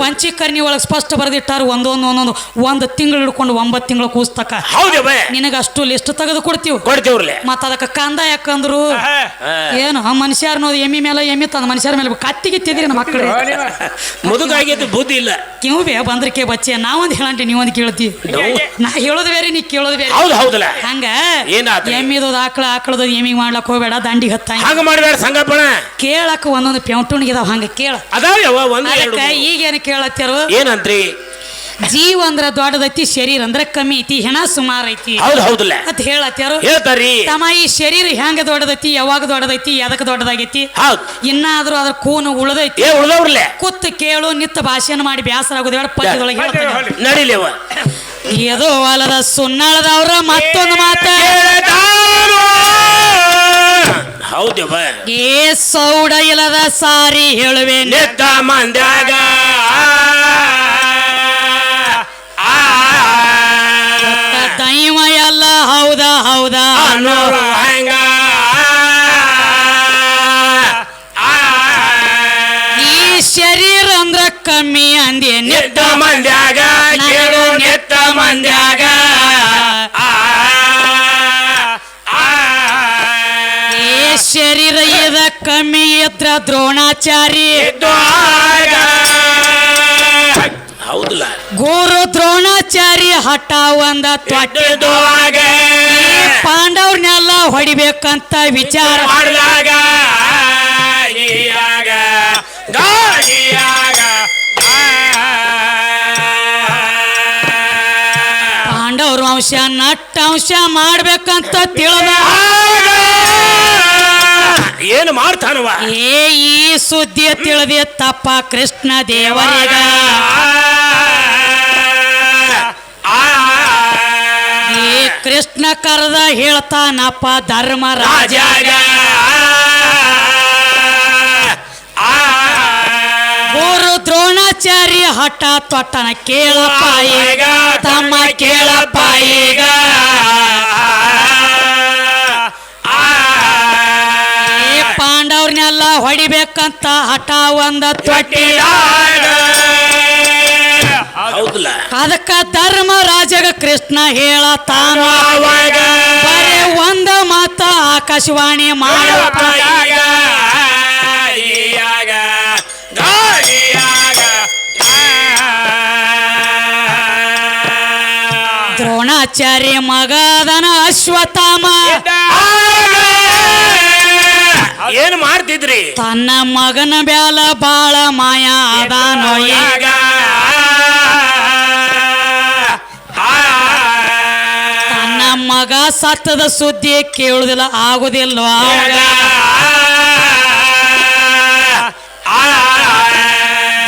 ಪಂಚೀಕರ್ಣಿ ಒಳಗೆ ಸ್ಪಷ್ಟ ಬರೆದಿಟ್ಟಾರ ಒಂದು ತಿಂಗಳು ಹಿಡ್ಕೊಂಡು 9 ತಿಂಗಳು ಕೂಸ್ತಕ ನಿನಗ ಅಷ್ಟು ಲಿಸ್ಟ್ ತೆಗೆದು ಕೊಡ್ತೀವಿ ಮತ್ತ ಅದಕ್ಕೆ ಕಂದ ಯಾಕಂದ್ರು ಏನು ಆ ಮನುಷ್ಯರ ಅನ್ನೋದು ಎಮ್ಮಿ ಮೇಲೆ ಎಮ್ಮಿ ತಂದ ಮನುಷ್ಯರ ಮೇಲೆ ಕತ್ತಿಗೆ ತಿದ್ರಿ ನಮ್ಮ ಮಕ್ಕಳು ಮುದುಕಾಗೈತಿ ಬುದ್ಧಿ ಇಲ್ಲ ಕಿವು ಬೇ ಬಂದ್ರಕ್ಕೆ ಬಚ್ಚೆ ನಾವೊಂದು ಹೇಳಂಟಿ ನೀವೊಂದು ಕೇಳ್ತಿ ನಾ ಹೇಳೋದು ಬೇರೆ ನೀ ಕೇಳೋದು ಬೇರೆ ಹಂಗ ಎಮ್ಮಿದು ಆಕಳದ ಎಮ್ಮಿಗೆ ಮಾಡ್ಲಕ್ ಹೋಗ್ಬೇಡ ದಂಡಿಗೆ ಹತ್ತ ಮಾಡಬೇಡ ಸಂಗಪ್ಪಣ ಕೇಳಕ್ ಒಂದೊಂದು ಪೆಂಟುಣಿಗಿದಾವ ಹಂಗ ಕೇಳ ಈಗೇನು ಕೇಳತ್ತಾರು ಏನಂತ್ರಿ ಜೀವ ಅಂದ್ರ ದೊಡ್ಡದೈತಿ ಶರೀರ ಅಂದ್ರ ಕಮ್ಮಿ ಐತಿ ಹೆಣ ಸುಮಾರು ಐತಿ ಅಂತ ಹೇಳತ್ತಾರು ತಮ್ಮ ಈ ಶರೀರ ಹೆಂಗ ದೊಡ್ಡದೈತಿ ಯಾವಾಗ ದೊಡ್ಡದೈತಿ ಎದಕ್ ದೊಡ್ಡದಾಗೈತಿ ಇನ್ನಾದ್ರೂ ಅದ್ರ ಕೂನು ಉಳದೈತಿ ಕೂತ್ ಕೇಳು ನಿತ್ತ ಭಾಷಣ ಮಾಡಿ ಬ್ಯಾಸರ ಆಗೋದು ಪದ್ಯದೊಳಗೆ ನಡಿಲೇವ ಏದೋ ಅಲ್ಲದ ಸುನ್ನಾಳದವ್ರ ಮತ್ತೊಂದು ಮಾತ ಹೌದೇವ ಏ ಸೌಡ ಇಲ್ಲದ ಸಾರಿ ಹೇಳುವೆ ನೆತ್ತ ಮಂದ್ಯಾಗ ದೈವ ಎಲ್ಲ ಹೌದಾ ಹಂಗ ಈ ಶರೀರ ಅಂದ್ರ ಕಮ್ಮಿ ಅಂದೆ ನೆತ್ತ ಮಂದ್ಯಾಗ ನೆತ್ತ ಮಂದ್ಯಾಗ ಶರೀರ ಇದ ಕಮ್ಮಿ ಎತ್ರ ದ್ರೋಣಾಚಾರಿ ಹೌದಲ್ಲ ಗುರು ದ್ರೋಣಾಚಾರಿ ಹಠ ಒಂದ ತೊಟ್ಟಿದವಾಗ ಪಾಂಡವ್ರನ್ನೆಲ್ಲ ಹೊಡಿಬೇಕಂತ ವಿಚಾರ ಮಾಡಿದಾಗ ಪಾಂಡವ್ರ ಅಂಶ ನಟ್ಟಂಶ ಮಾಡ್ಬೇಕಂತ ತಿಳಿದ ಏನು ಮಾಡ್ತಾನವ ಈ ಸುದ್ದಿ ತಿಳಿದಿ ತಪ್ಪ ಕೃಷ್ಣ ದೇವರಿಗ ಈ ಕೃಷ್ಣ ಕರೆದ ಹೇಳ್ತಾನಪ್ಪ ಧರ್ಮರಾಜ ಗುರು ದ್ರೋಣಾಚಾರಿ ಹಠ ತೊಟ್ಟನ ಕೇಳಪ್ಪ ಈಗ ತಮ್ಮ ಕೇಳಪ್ಪ ಈಗ ಪಾಂಡವ್ರನ್ನೆಲ್ಲ ಹೊಡಿಬೇಕಂತ ಹಠ ಒಂದ ತೊಟ್ಟಿ ಅದಕ್ಕ ಧರ್ಮರಾಜಗ ಕೃಷ್ಣ ಹೇಳತಾನ ಬರೇ ಒಂದ ಮಾತ ಆಕಾಶವಾಣಿ ಮಾಡ ದ್ರೋಣಾಚಾರ್ಯ ಮಗದನ ಅಶ್ವತ್ಥಾಮ ಏನು ಮಾಡ್ತಿದ್ರಿ ತನ್ನ ಮಗನ ಬ್ಯಾಲ ಬಾಳ ಮಾಯ ಅದಾನೋ ಈಗ ತನ್ನ ಮಗ ಸತ್ತದ ಸುದ್ದಿ ಕೇಳುದಿಲ್ಲ ಆಗುದಿಲ್ಲ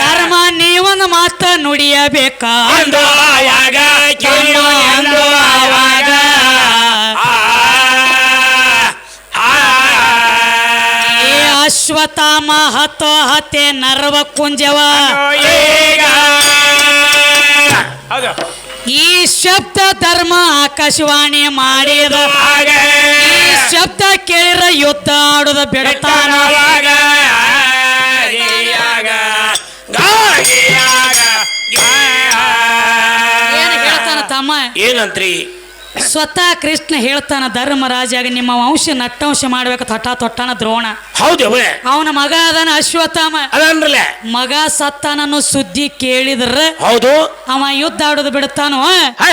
ಧರ್ಮ ನೀವೊಂದು ಮಾತ ನುಡಿಯಬೇಕ ಅಶ್ವತ್ಥಾಮ ಹತ್ತೆ ನರ್ವ ಕುಂಜವ ಈ ಶಬ್ದ ಧರ್ಮ ಆಕಾಶವಾಣಿ ಮಾಡಿದ ಈ ಶಬ್ದ ಕೇಳಿರ ಯುದ್ಧ ಆಡುದ ಬಿಡತಾನ ಏನ್ ಹೇಳ್ತಾನ ತಮ್ಮ ಏನಂತ್ರಿ ಸ್ವತಃ ಕೃಷ್ಣ ಹೇಳ್ತಾನ ಧರ್ಮರಾಜಾಗ ನಿಮ್ಮ ವಂಶ ನಟ್ಟವಂಶ ಮಾಡ್ಬೇಕು ತೊಟ್ಟಾನ ದ್ರೋಣ. ಹೌದವ ಅವನ ಮಗ ಅದಾನ ಅಶ್ವತ್ಥಾಮ ಅದನ್ರಲ್ಲ ಮಗ ಸತ್ತಾನನ್ನೋ ಸುದ್ದಿ ಕೇಳಿದ್ರ ಹೌದು ಅವ ಯುದ್ಧ ಆಡೋದು ಬಿಡುತ್ತಾನೋ. ಹಾ.